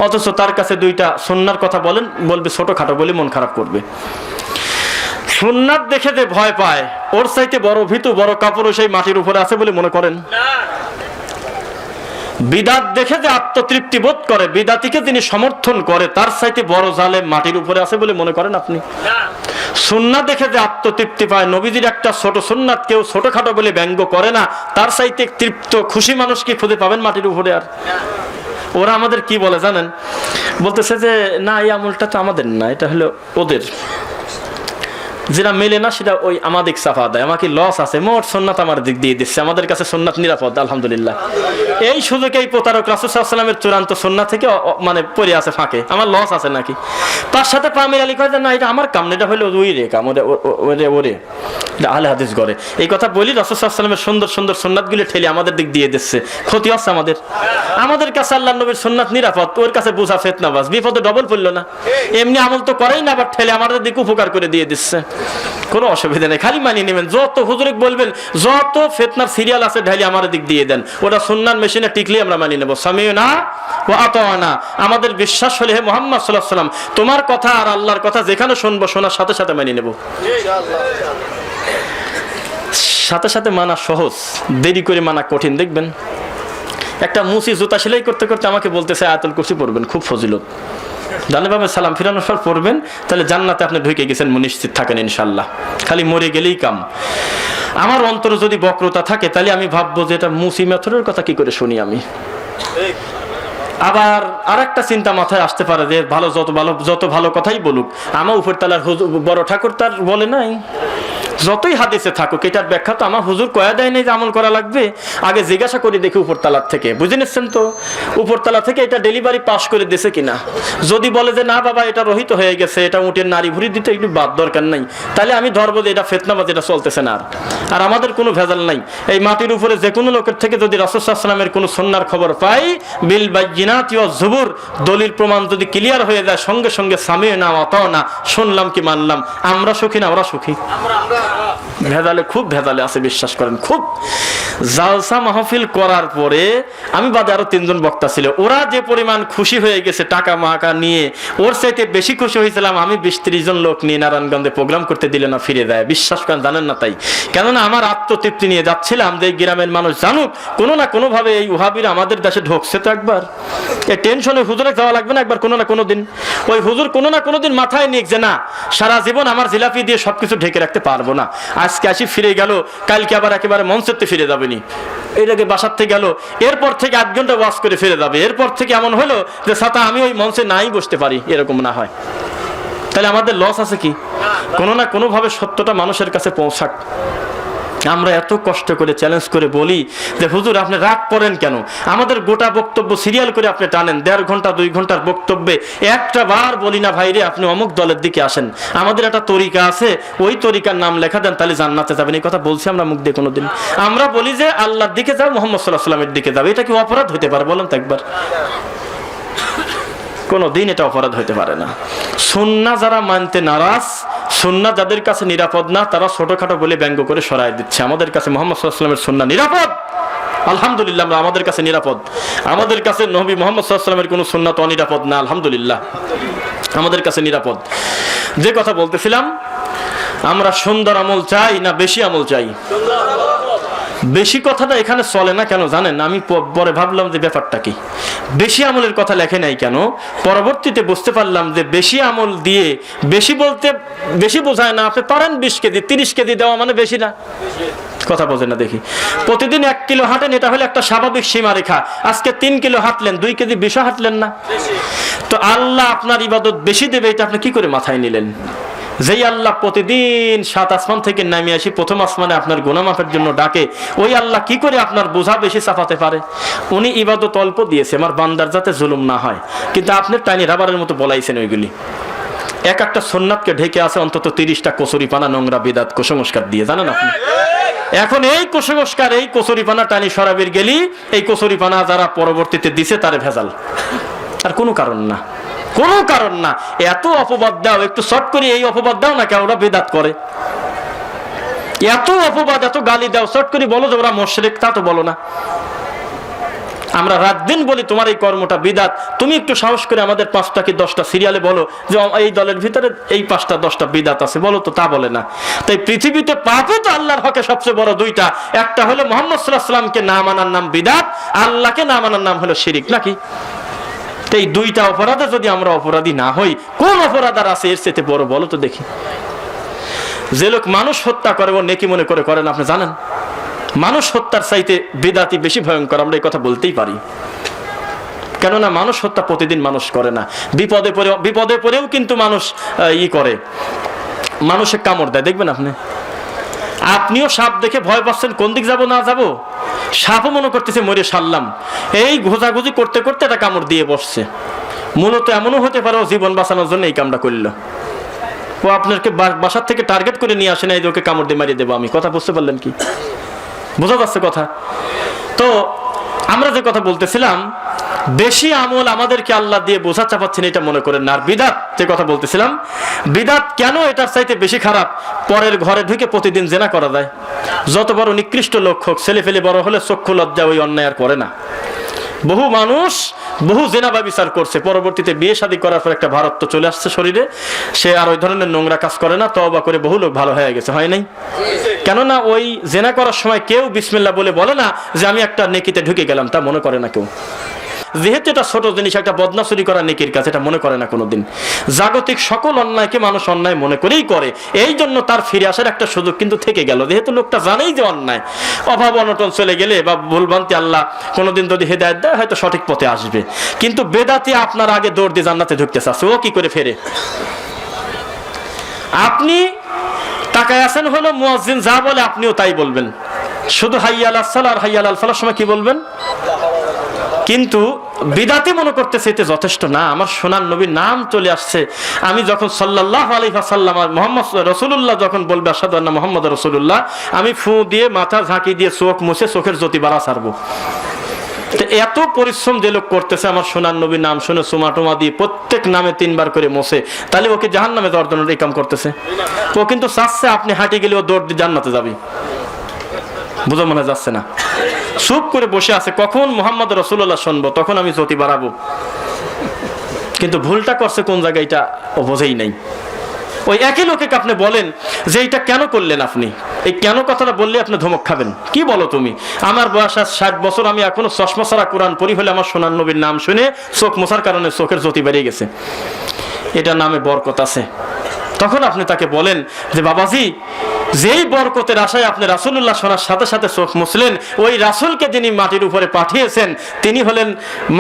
অথচ তার কাছে 2টা সুন্নাহর কথা বলেন, বলবে ছোটখাটো বলে মন খারাপ করবে। সুন্নাত দেখে যে ভয় পায়, ওর চাইতে বড় ভীতু, বড় কাপড় সেই মাটির উপরে আছে বলে মনে করেন? বিদাত দেখে যে আত্মতৃপ্তি বোধ করে, বিদাতিকে তিনি সমর্থন করে, তার চাইতে বড় জালেম মাটির উপরে আছে বলে মনে করেন আপনি? সুন্নাত দেখে যে আত্মতৃপ্তি পায়, নবীজির একটা ছোট সুন্নাত কেউ ছোটখাটো বলে ব্যঙ্গ করে না, তার চাইতে তৃপ্ত খুশি মানুষ কি খুঁজে পাবেন মাটির উপরে? আর ওরা আমাদের কি বলে জানেন? বলতেছে যে না এই আমলটা তো আমাদের না, এটা হলো ওদের। যেটা মেলে না সেটা ওই আমাদের সাফা দেয়, আমাকে লস আছে, মোট সুন্নাত আমার দিক দিয়ে দিচ্ছে, আমাদের কাছে সুন্নাত নিরাপদ আলহামদুলিল্লাহ। এই সুযোগে এই প্রতারক রাসূল সাল্লাল্লাহু আলাইহি ওয়াসাল্লামের চূড়ান্ত সুন্নাত থেকে মানে পড়ে আছে ফাঁকে, আমার লস আছে নাকি? তার সাথে পামির আলী কয় না এটা আমার কাম, এটা হলো ওই রে কাম, ওরে এটা আহলে হাদিস করে। এই কথা বলি রাসূল সাল্লাল্লাহু আলাইহি ওয়াসাল্লামের সুন্দর সুন্দর সুন্নাতগুলো ঠেলে আমাদের দিক দিয়ে দিচ্ছে, ক্ষতি হচ্ছে আমাদের। আমাদের কাছে আল্লাহর নবীর সুন্নাত নিরাপদ, ওর কাছে বুঝা ফিতনাবাজ, বিপদে ডবল পড়লো না। এমনি আমল তো করেই না, আবার ঠেলে আমাদের দিকে উপকার করে দিয়ে দিচ্ছে। কোনো অসুবিধা নেই, খালি মানিয়ে নেবেন। যত হুজুরে বলবেন, যত ফিতনার সিরিয়াল আছে ঢালি আমার দিক দিয়ে দেন, ওটা সুন্নাত মেশিনে টিকলে আমরা মানিয়ে নেব। সামিউনা ওয়া আতাওয়ানা, আমাদের বিশ্বাস হলে হে মুহাম্মদ সাল্লাল্লাহু আলাইহি ওয়াসাল্লাম তোমার কথা আর আল্লাহর কথা যেখানে শুনবো, শোনার সাথে সাথে মানিয়ে নেব। সাথে সাথে মানা সহজ, দেরি করে মানা কঠিন। দেখবেন একটা মুসি জুতা সেলাই করতে করতে আমাকে বলতেছে আয়াতুল কুরসি পড়বেন, খুব ফজিলত। জানেভাবে সালাম ফিরানোর পর পড়বেন, তাহলে জান্নাতে আপনি ঢুকে গেছেন, নিশ্চিত থাকেন ইনশাআল্লাহ। খালি মরে গেলেই কাম। আমার অন্তরে যদি বক্রতা থাকে, তাহলে আমি ভাববো যে এটা মুসি মেথরের কথা কি করে শুনি আমি। আবার আরেকটা চিন্তা মাথায় আসতে পারে যে যত ভালো কথাই বলুক, আমার উপরতলার হুজুর বড় ঠাকুর তার বলে নাই, যতই হাদিসে থাকুক এটার ব্যাখ্যা তো আমার হুজুর কয়া দেয় নাই যে আমল করা লাগবে, আগে জিজ্ঞাসা করে দেখি উপরতলার থেকে, বুঝে নিচ্ছেন তো, উপরতলা থেকে এটা ডেলিভারি পাস করে দিয়েছে কিনা। যদি বলে যে না বাবা এটা রহিত হয়ে গেছে, এটা উটের নারী ভুড়ি দিতে একটু বাদ দরকার নাই, তাহলে আমি ধরবো যে এটা ফিতনাবাজ, এটা চলতেছে না। আর আমাদের কোনো ভেজাল নাই, এই মাটির উপরে যে কোনো লোকের থেকে যদি রাসূল সাল্লাল্লাহু আলাইহি ওয়াসাল্লামের কোনো সুন্নাহর খবর পাই, বিল বাইয়িনাতি ওয়াজ জুবুর, দলিল প্রমাণ যদি ক্লিয়ার হয়ে যায়, সঙ্গে সঙ্গে সামি'না ওয়া আতা'না, শুনলাম কি মানলাম। আমরা সুখী না ওরা সুখী? ভেজালে খুব ভেজালে আছে, বিশ্বাস করেন। খুব জালসা মাহফিল করার পরে আমি বাদে আরো 3 জন বক্তা ছিল, ওরা যে পরিমাণ খুশি হয়ে গেছে টাকা মাকা নিয়ে, ওর চাইতে বেশি খুশি হয়েছিলাম আমি 20-30 জন লোক নিয়ে নারায়ণগঞ্জে প্রোগ্রাম করতে দিলে না ফিরে দেয়, বিশ্বাস করেন, জানেন না তাই। কেননা আমার আত্মতৃপ্তি নিয়ে যাচ্ছিলাম যে গ্রামের মানুষ জানুক কোনো না কোনো ভাবে এই ওহাবিরা আমাদের দেশে ঢুকছে। তো একবার এই টেনশনে হুজুরে যাওয়া লাগবে না, একবার কোনো না কোনো দিন ওই হুজুর কোনো না কোনো দিন মাথায় নিক যে না, সারা জীবন আমার জিলাপি দিয়ে সবকিছু ঢেকে রাখতে পারবো না, আজকে আসি ফিরে গেল, কালকে আবার একেবারে মঞ্চেতে ফিরে যাবে নি, এইটাকে বাসার থেকে গেল, এরপর থেকে 8 ঘন্টা ওয়াজ করে ফিরে যাবে, এরপর থেকে এমন হলো যে ছাতা আমি ওই মঞ্চে নাই বসতে পারি, এরকম না হয়, তাহলে আমাদের লস আছে কি? কোনো না কোনো ভাবে সত্যটা মানুষের কাছে পৌঁছাক। আমরা এত কষ্ট করে চ্যালেঞ্জ করে বলি যে হুজুর আপনি রাগ করেন কেন, আমাদের গোটা বক্তব্য সিরিয়াল করে আপনি টানেন, 1.5 ঘন্টা 2 ঘন্টার বক্তব্যে একটা বার বলি না ভাইরে আপনি অমুক দলের দিকে আসেন, আমাদের একটা তরিকা আছে, ওই তরিকার নাম লেখা দেন, তাহলে জান্নাতে যাবেন। এই কথা বলছি আমরা মুখ দিয়ে কোনোদিন? আমরা বলি যে আল্লাহর দিকে যাও, মুহাম্মদ সাল্লাল্লাহু আলাইহি ওয়াসাল্লামের দিকে যাবে, এটা কি অপরাধ হতে পারে বলেন তো একবার? কোনো দিন এটা অপরাধ হতে পারে না। সুন্নাহ যারা মানতে নারাজ, সুন্নাহ যাদের কাছে নিরাপদ না, তারা ছোটখাটো বলে ব্যঙ্গ করে সরায় দিচ্ছে। আমাদের কাছে মুহাম্মদ সাল্লাল্লাহু আলাইহি ওয়াসাল্লামের সুন্নাহ নিরাপদ, আলহামদুলিল্লাহ। আমাদের কাছে নিরাপদ, আমাদের কাছে নবী মুহাম্মদ সাল্লাল্লাহু আলাইহি ওয়াসাল্লামের কোনো সুন্নাত অনিরাপদ না, আলহামদুলিল্লাহ, আমাদের কাছে নিরাপদ। যে কথা বলতেছিলাম, আমরা সুন্দর আমল চাই না বেশি আমল চাই? বেশি কথাটা এখানে চলে না কেন জানেন? আমি পরে ভাবলাম যে ব্যাপারটা কি, বেশি আমলের কথা লেখে নাই কেন, পরবর্তীতে বুঝতে পারলাম যে বেশি আমল দিয়ে, বেশি বলতে বেশি বোঝায় না, আপনি পারেন 20 কেজি 30 কেজি দেওয়া মানে বেশি না, কথা বোঝেন না দেখি। প্রতিদিন 1 কিলো হাঁটেন, এটা হলো একটা স্বাভাবিক সীমারেখা, আজকে 3 কিলো হাঁটলেন, 2 কেজি বেশি হাঁটলেন না, তো আল্লাহ আপনার ইবাদত বেশি দেবে, এটা আপনি কি করে মাথায় নিলেন? যেই আল্লাহ প্রতিদিন 7 আসমান থেকে নামে আসি প্রথম আসমানে আপনার গুনাহ মাফের জন্য ডাকে, ওই আল্লাহ কি করে আপনার বোঝা বেশি চাপাতে পারে? উনি ইবাদত অল্প দিয়েছে আমার বান্দার যাতে জুলুম না হয়, কিন্তু আপনি টাইনি রাবারের মতো বলাইছেন ওইগুলি। এক একটা সুন্নাতকে ঢেকে আছে অন্তত 30টা কচুরিপানা, নোংরা বিদাত, কুসংস্কার দিয়ে, জানেন আপনি? এখন এই কুসংস্কার, এই কচুরিপানা টানি সরাবের গেলি, এই কচুরিপানা যারা পরবর্তীতে দিছে তারে ভেজাল, আর কোনো কারণ না, কোনো কারণ না। এত অপবাদ দাও, একটু শর্ট করে এই অপবাদ দাও না কেন ওরা বিদাত করে, এত অপবাদ এত গালি দাও, শর্ট করে বলো যে ওরা মুশরিক, তা তো বলো না। আমরা রাত দিন বলি তোমার এই কর্মটা বিদাত, তুমি একটু সাহস করে আমাদের 5টা কি 10টা সিরিয়ালে বলো যে এই দলের ভিতরে এই 5টা 10টা বিদাত আছে, বলো তো, তা বলে না। তাই পৃথিবীতে পাপও তো আল্লাহর হকে সবচেয়ে বড় 2টা, একটা হলো মুহাম্মদ সাল্লাল্লাহু আলাইহি ওয়াসাল্লামকে না মানার নাম বিদাত, আল্লাহকে না মানার নাম হলো শিরিক, নাকি? এই 2টা অপরাধে যদি আমরা অপরাধী না হই, কোন অপরাধ আর আছে এর চেয়ে বড় বলো তো দেখি? যে লোক মানুষ হত্যা করে ও নেকি মনে করে করে না, আপনি জানেন? মানুষ হত্যার চাইতে বিদাতি বেশি ভয়ঙ্কর, আমরা এই কথা বলতেই পারি। কেননা মানুষ হত্যা প্রতিদিন মানুষ করে না, বিপদে পড়েও কিন্তু মানুষ করে, মানুষে কামড় দেয়, দেখবেন আপনি। আপনিও সাপ দেখে ভয় পাচ্ছেন, কোন দিক যাব না যাব, সাপও মনে করতেছে মরে সারলাম, এই ঘোজাঘুজি করতে করতে একটা কামড় দিয়ে বসছে। মূলত এমনও হতে পারে ও জীবন বাঁচানোর জন্য এই কামটা করলো, ও আপনাকে বাসার থেকে টার্গেট করে নিয়ে আসে না, এই ওকে কামড় দিয়ে মারিয়ে দেবো আমি, কথা বুঝতে পারলেন কি? বোঝা যাচ্ছে কথা? তো আমরা যে কথা বলতেছিলাম, বেশি আমল আমাদেরকে আল্লাহ দিয়ে বোঝা চাপাচ্ছেন, এটা মনে করেন না। আর বিদাত যে কথা বলতেছিলাম, বিদাত কেন এটার চাইতে বেশি খারাপ? পরের ঘরে ঢুকে প্রতিদিন জেনা করা যায়, যত বড় নিকৃষ্ট লোক হোক, ছেলে ফেলে বড় হলে চক্ষু লজ্জা ওই অন্যায় আর করে না। বহু মানুষ বহু জেনা ব্যভিচার করছে, পরবর্তীতে বিয়ে শাদী করার পর একটা ভারত তো চলে আসছে শরীরে, সে আর ওই ধরনের নোংরা কাজ করে না, তওবা করে বহু লোক ভালো হয়ে গেছে, হয় নাই? কেননা ওই জেনা করার সময় কেউ বিসমিল্লাহ বলে না যে আমি একটা নেকিতে ঢুকে গেলাম, তা মনে করে না কেউ। যেহেতু এটা ছোট জিনিস, একটা বদনা চুরি করা নেকির কাজ, এটা মনে করে না কোনোদিন। জাগতিক সকল অন্যায়কে মানুষ অন্যায় মনে করেই করে, এই জন্য তার ফিরে আসার একটা সুযোগ কিন্তু থেকে গেল, যেহেতু লোকটা জানেই যে অন্যায়। অভাব অনটন চলে গেলে বা ভুলভ্রান্তি আল্লাহ কোনোদিন যদি হেদায়েত দেয় হয়তো সঠিক পথে আসবে। কিন্তু বেদাতি আপনার আগে দৌড় দিয়ে জান্নাতে ঢুকতে চাচ্ছে, ও কি করে ফেরে? আপনি তাকায় আছেন হলো মুয়াজ্জিন যা বলে আপনিও তাই বলবেন, শুধু হাইয়া আলাস সালাহ আর হাইয়া আলাল ফালাহর সময় কি বলবেন? কিন্তু বিদাতি মনে করতেছে এতে যথেষ্ট না, আমার সোনার নবীর নাম চলে আসছে, আমি যখন সাল্লাল্লাহু আলাইহি ওয়াসাল্লাম মুহাম্মদ রাসূলুল্লাহ যখন বলবে আশহাদু আন্না মুহাম্মাদুর রাসূলুল্লাহ, আমি ফু দিয়ে মাথা ঝাঁকি দিয়ে চোখ মুছে চোখের জ্যোতি বাড়া ছাড়বো। এত পরিশ্রম যে লোক করতেছে আমার সোনার নবীর নাম শুনে চুমা টুমা দিয়ে প্রত্যেক নামে 3 বার করে মোছে, তাহলে ওকে জাহান্নামে যাওয়ার জন্য এই কাম করতেছে? ও কিন্তু চাচ্ছে আপনি হাঁটি গেলে ও দৌড় দিয়ে জান্নাতে যাবে। বুঝা মনে যাচ্ছে না? চুপ করে বসে আছে, কখন মুহাম্মদ রাসূলুল্লাহ শুনবো তখন আমি জ্যোতি বাড়াবো। কিন্তু ভুলটা করছে কোন জায়গায় এটা ও বোঝেই নাই। ওই একই লোকে আপনি বলেন যে এটা কেন করলেন, আপনি এই কেন কথাটা বললে আপনি ধমক খাবেন। কি বলো তুমি? আমার বয়স আজ 60 বছর, আমি এখনো চশমা ছাড়া কোরআন পড়ি, হলে আমার সোনার নবীর নাম শুনে চোখ মোছার কারণে চোখের জ্যোতি বেরিয়ে গেছে, এটা নামে বরকত আছে। তখন আপনি তাকে বলেন যে বাবাজি, যেই বরকতের আশায় আপনি রাসূলুল্লাহ শোনার সাথে সাথে চোখ মুছলেন, ওই রাসূলকে যিনি মাটির উপরে পাঠিয়েছেন তিনি হলেন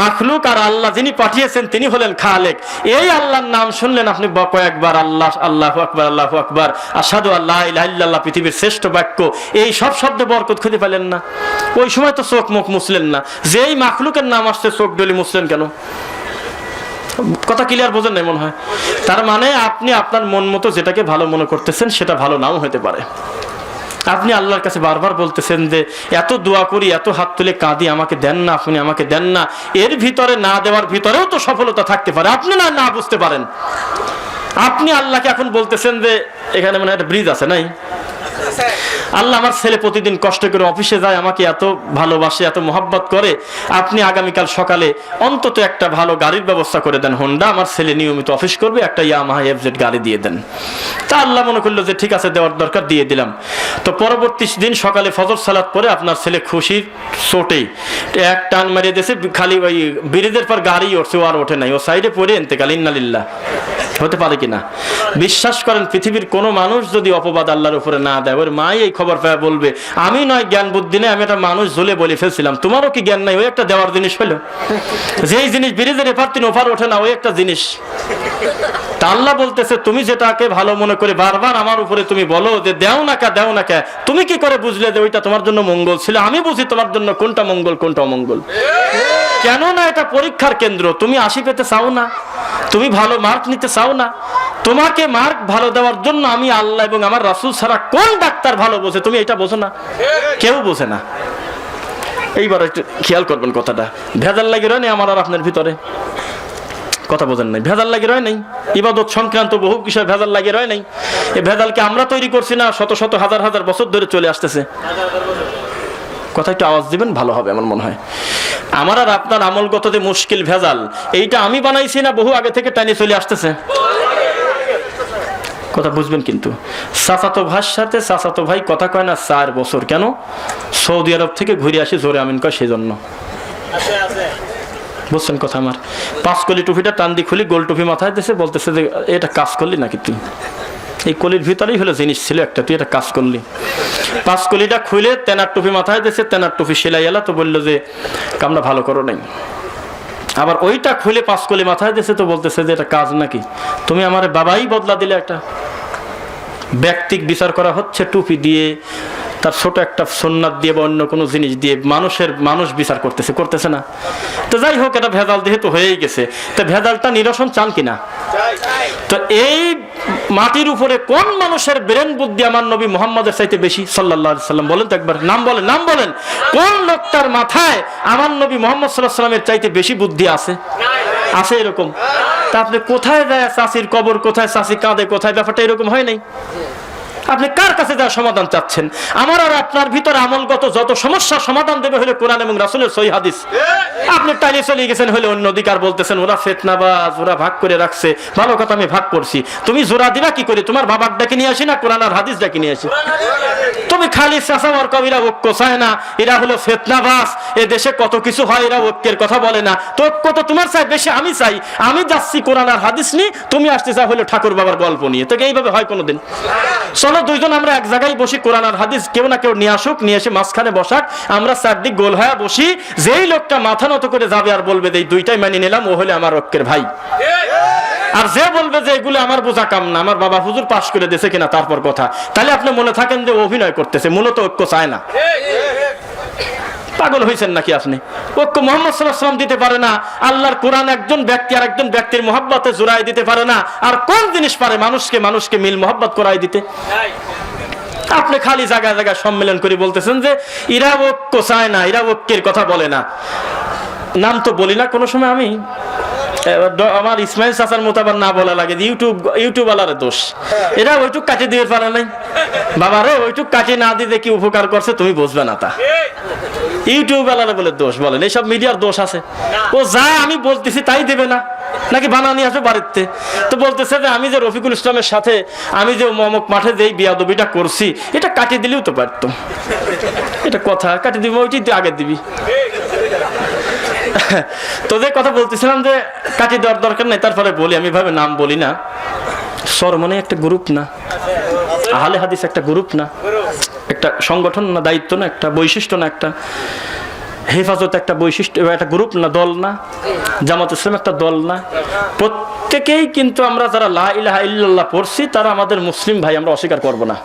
মাখলুক, আর আল্লাহ যিনি পাঠিয়েছেন তিনি হলেন খালেক। এই আল্লাহর নাম শুনলেন আপনি কয়েকবার, আল্লাহ আল্লাহু আকবার আল্লাহু আকবার আশহাদু আল্লা ইলাহা ইল্লাল্লাহ, পৃথিবীর শ্রেষ্ঠ বাক্য, এই সব শব্দে বরকত খুঁজে পেলেন না? ওই সময় তো চোখ মুখ মুছলেন না, যেই মাখলুকের নাম আসছে চোখ ডলি মুছলেন কেন? কথা ক্লিয়ার বোঝেন নাই মনে হয়? তার মানে আপনি আপনার মন মতো যেটাকে ভালো মনে করতেছেন সেটা ভালো নাও হতে পারে। আপনি আল্লাহর কাছে বারবার বলতেছেন যে এত দোয়া করি, এত হাত তুলে কাঁদি, আমাকে দেন না, আপনি আমাকে দেন না। এর ভিতরে না দেওয়ার ভিতরেও তো সফলতা থাকতে পারে, আপনি না বুঝতে পারেন। আপনি আল্লাহকে এখন বলতেছেন যে এখানে মানে একটা ব্রিজ আছে নাই, আল্লাহ আমার ছেলে প্রতিদিন কষ্ট করে অফিসে যায়, আমাকে এত ভালোবাসে, এত মহব্বত করে, আপনি আগামীকাল সকালে অন্তত একটা ভালো গাড়ির ব্যবস্থা করে দেন, হোন্ডা, আমার ছেলে নিয়মিত অফিস করবে, একটা ইয়ামাহা এফজেড গাড়ি দিয়ে দেন। তা আল্লাহ মনে করলো যে ঠিক আছে, দেওয়ার দরকার, দিয়ে দিলাম। তো পরবর্তী দিন সকালে ফজর সালাত পরে আপনার ছেলে খুশির চোটে এক টান মারিয়ে দিয়েছে, খালি ওই ব্রিজের পর গাড়ি উঠছে, ও আর ওঠে নাই, ও সাইডে পড়ে ইন্তেকাল। ইন্নালিল্লাহ। হতে পারে কিনা? বিশ্বাস করেন পৃথিবীর কোনো মানুষ যদি অপবাদ আল্লাহর উপরে না দেয়, ওর মাই এই খবর পেয়ে বলবে আমি নয় জ্ঞান বুদ্ধি নেই, আমি একটা মানুষ ঝুলে বলে ফেলছিলাম, তোমারও কি জ্ঞান নাই? ওই একটা দেওয়ার জিনিস হলো, যেই জিনিস ব্রিজের এপার তিন ওপার ওঠে না, ওই একটা জিনিস। তা আল্লাহ বলতেছে তুমি যেটাকে ভালো মনে করে বারবার আমার উপরে তুমি বলো যে দেও না কে, তুমি কি করে বুঝলে যে ওইটা তোমার জন্য মঙ্গল ছিল? আমি বুঝি তোমার জন্য কোনটা মঙ্গল কোনটা অমঙ্গল। কেন না এটা পরীক্ষার কেন্দ্র। তুমি 80 পেতে চাও না, তুমি ভালো মার্ক নিতে চাও না, তোমাকে মার্ক ভালো দেওয়ার জন্য আমি আল্লাহ এবং আমার রাসূল ছাড়া কোন ডাক্তার ভালো বোঝে? তুমি এটা বোঝো না, কেউ বোঝে না। এইবার একটু খেয়াল করবেন কথাটা, ভেজাল লাগে রয় নাই আমার আর আপনার ভিতরে, কথা বোঝেন নাই? ভেজাল লাগে রয় নাই, ইবাদত সংক্রান্ত বহু বিষয় ভেজাল লাগে রয় নাই। এই ভেজালকে আমরা তৈরি করছি না, শত শত হাজার হাজার বছর ধরে চলে আসতেছে। কথা একটু আওয়াজ দিবেন, ভালো হবে আমার মনে হয়। আমার আর আপনার আমলগত যে মুশকিল ভেজাল, এইটা আমি বানাইছি না, বহু আগে থেকে টানি চলে আসতেছে। কথা বুঝবেন। কিন্তু চাচাতো ভাইয়ের সাথে চাচাতো ভাই কথা কয় না 4 বছর, কেন? সৌদি আরব থেকে ঘুরে আসি, জোরে আমিন কয় সেজন্য। বুঝছেন কথা আমার? 5 কলি টুপিটা টান দিয়ে খুলি, গোল টুপি মাথায় দিয়েছে, বলতেছে যে এটা কাজ করলি নাকি তুই? এই কলির ভিতরেই হলো জিনিস ছিল একটা, তুই এটা কাজ করলি। 5 কলিটা খুলে তেনার টুপি মাথায় দিয়েছে, তেনার টুপি সেলাই এলা, তো বললো যে কামটা ভালো করো নাই। আবার ওইটা খুলে 5 কলি মাথায় দিয়েছে, তো বলতেছে যে এটা কাজ নাকি? তুমি আমার বাবাই বদলা দিলে। একটা ব্যক্তিক বিচার করা হচ্ছে টুপি দিয়ে, তার ছোট একটা সুন্নাত দিয়ে বা অন্য কোনো জিনিস দিয়ে মানুষ বিচার করতেছে না। তো যাই হোক, এটা ভেজাল যেহেতু হয়েই গেছে, তো ভেজালটা নিরসন চান কিনা? তো এই মাটির উপরে কোন মানুষের ব্রেন বুদ্ধি আমার নবী মুহাম্মদের চাইতে বেশি সাল্লাল্লাহু আলাইহি সাল্লাম? বলেন তো একবার, নাম বলেন কোন লোকটার মাথায় আমার নবী মুহাম্মদ সাল্লাল্লাহু আলাইহি সাল্লামের চাইতে বেশি বুদ্ধি আছে? আছে এরকম? তা আপনি কোথায় যায় চাচির কবর, কোথায় চাচি কাঁদে, কোথায়, ব্যাপারটা এরকম হয় নাই? আপনি কার কাছে যা সমাধান চাচ্ছেন? আমার আর আপনার ভিতরে আমলগত যত সমস্যার সমাধান দেবে হলে কোরআন এবং রাসূলের সহিহ হাদিস। আপনি টাইলে চলে গেছেন হলে অন্য অধিকার বলতেছেন ওরা ফিতনাবাজ, ওরা ভাগ করে রাখছে। ভালো কথা, আমি ভাগ করছি, তুমি জোড়া দিবা কি করে? তোমার বাবার ডাকে নিয়ে আসি না কোরআন আর হাদিস ডাকে নিয়ে আসি? তো তুমি খালি চাচামার কবিরা ঐক্য চায় না, এরা হলো ফিতনাবাজ, এ দেশে কত কিছু হয়, এরা ঐক্যের কথা বলে না। তো ঐক্য তো তোমার চাই বেশি, আমি চাই। আমি যাচ্ছি কোরআন আর হাদিস নিয়ে, তুমি আসতে চাও হলো ঠাকুর বাবার গল্প নিয়ে। তো এইভাবে হয় কোনোদিন? চলো দুইজন আমরা এক জায়গায় বসি, কোরআন আর হাদিস কেউ না কেউ নিয়ে আসুক, নিয়ে এসে মাঝখানে বসাক, আমরা চারদিক গোল হয়ে বসি। যেই লোকটা মাথা নত করে যাবে আর বলবে এই দুইটাই মানিয়ে নিলাম, ও হলে আমার ঐক্যের ভাই। আর যে বলবে যে এগুলো আমার বোঝা কাম না, আমার বাবা হুজুর পাশ করে দিয়েছে কিনা তারপর কথা, তাহলে আপনি মনে থাকেন যে অভিনয় করতেছে, মূলত ঐক্য চায় না। পাগল হয়েছেন নাকি আপনি? ঐক্য মুহাম্মদ সাল্লাল্লাহু আলাইহি ওয়াসাল্লাম দিতে পারে না, আল্লাহর কোরআন একজন ব্যক্তি আর একজন ব্যক্তির মহব্বতে জোড়াই দিতে পারে না। আর কোন জিনিস পারে মানুষকে মিল মহব্বত করাই দিতে? আপনি খালি জায়গায় জায়গায় সম্মেলন করে বলতেছেন যে এরা ঐক্য চায় না, এরা ঐক্যের কথা বলে না। নাম তো বলি না কোনো সময় আমি, আমার ইসমাইল চাচার মতো আবার না বলা লাগে যে ইউটিউব আলারের দোষ, এরা ওইটুক কাটিয়ে দিয়ে পারে নাই। বাবারে ওইটুক কাটিয়ে না দিতে কি উপকার করছে তুমি বুঝবে না। তা ইউটিউব আলারে বলে দোষ বলেন, এইসব মিডিয়ার দোষ আছে। ও যা আমি বলতেছি তাই দেবে না, নাকি বানানি আসবে বাড়িতে? তো বলতেছে যে আমি যে রফিকুল ইসলামের সাথে আমি যে মমক মাঠে যে বিয়াদবিটা করছি, এটা কাটিয়ে দিলেও তো পারতো। এটা কথা কাটিয়ে দিবি, ওইটি তুই আগে দিবি। তো যে কথা বলতেছিলাম যে কাটিয়ে দেওয়ার দরকার নাই, তারপরে বলি, আমি ভাবে নাম বলি না। সরমনে একটা গ্রুপ না, আহলে হাদিস একটা গ্রুপ না, একটা সংগঠন না, দায়িত্ব না, একটা বৈশিষ্ট্য না, একটা হেফাজত একটা বৈশিষ্ট্য, একটা গ্রুপ না, দল না। জামাত ইসলাম একটা দল না। প্রত্যেকেই কিন্তু আমরা যারা লা ইলাহা ইল্লাল্লাহ পড়ছি তারা আমাদের মুসলিম ভাই, আমরা অস্বীকার করব না।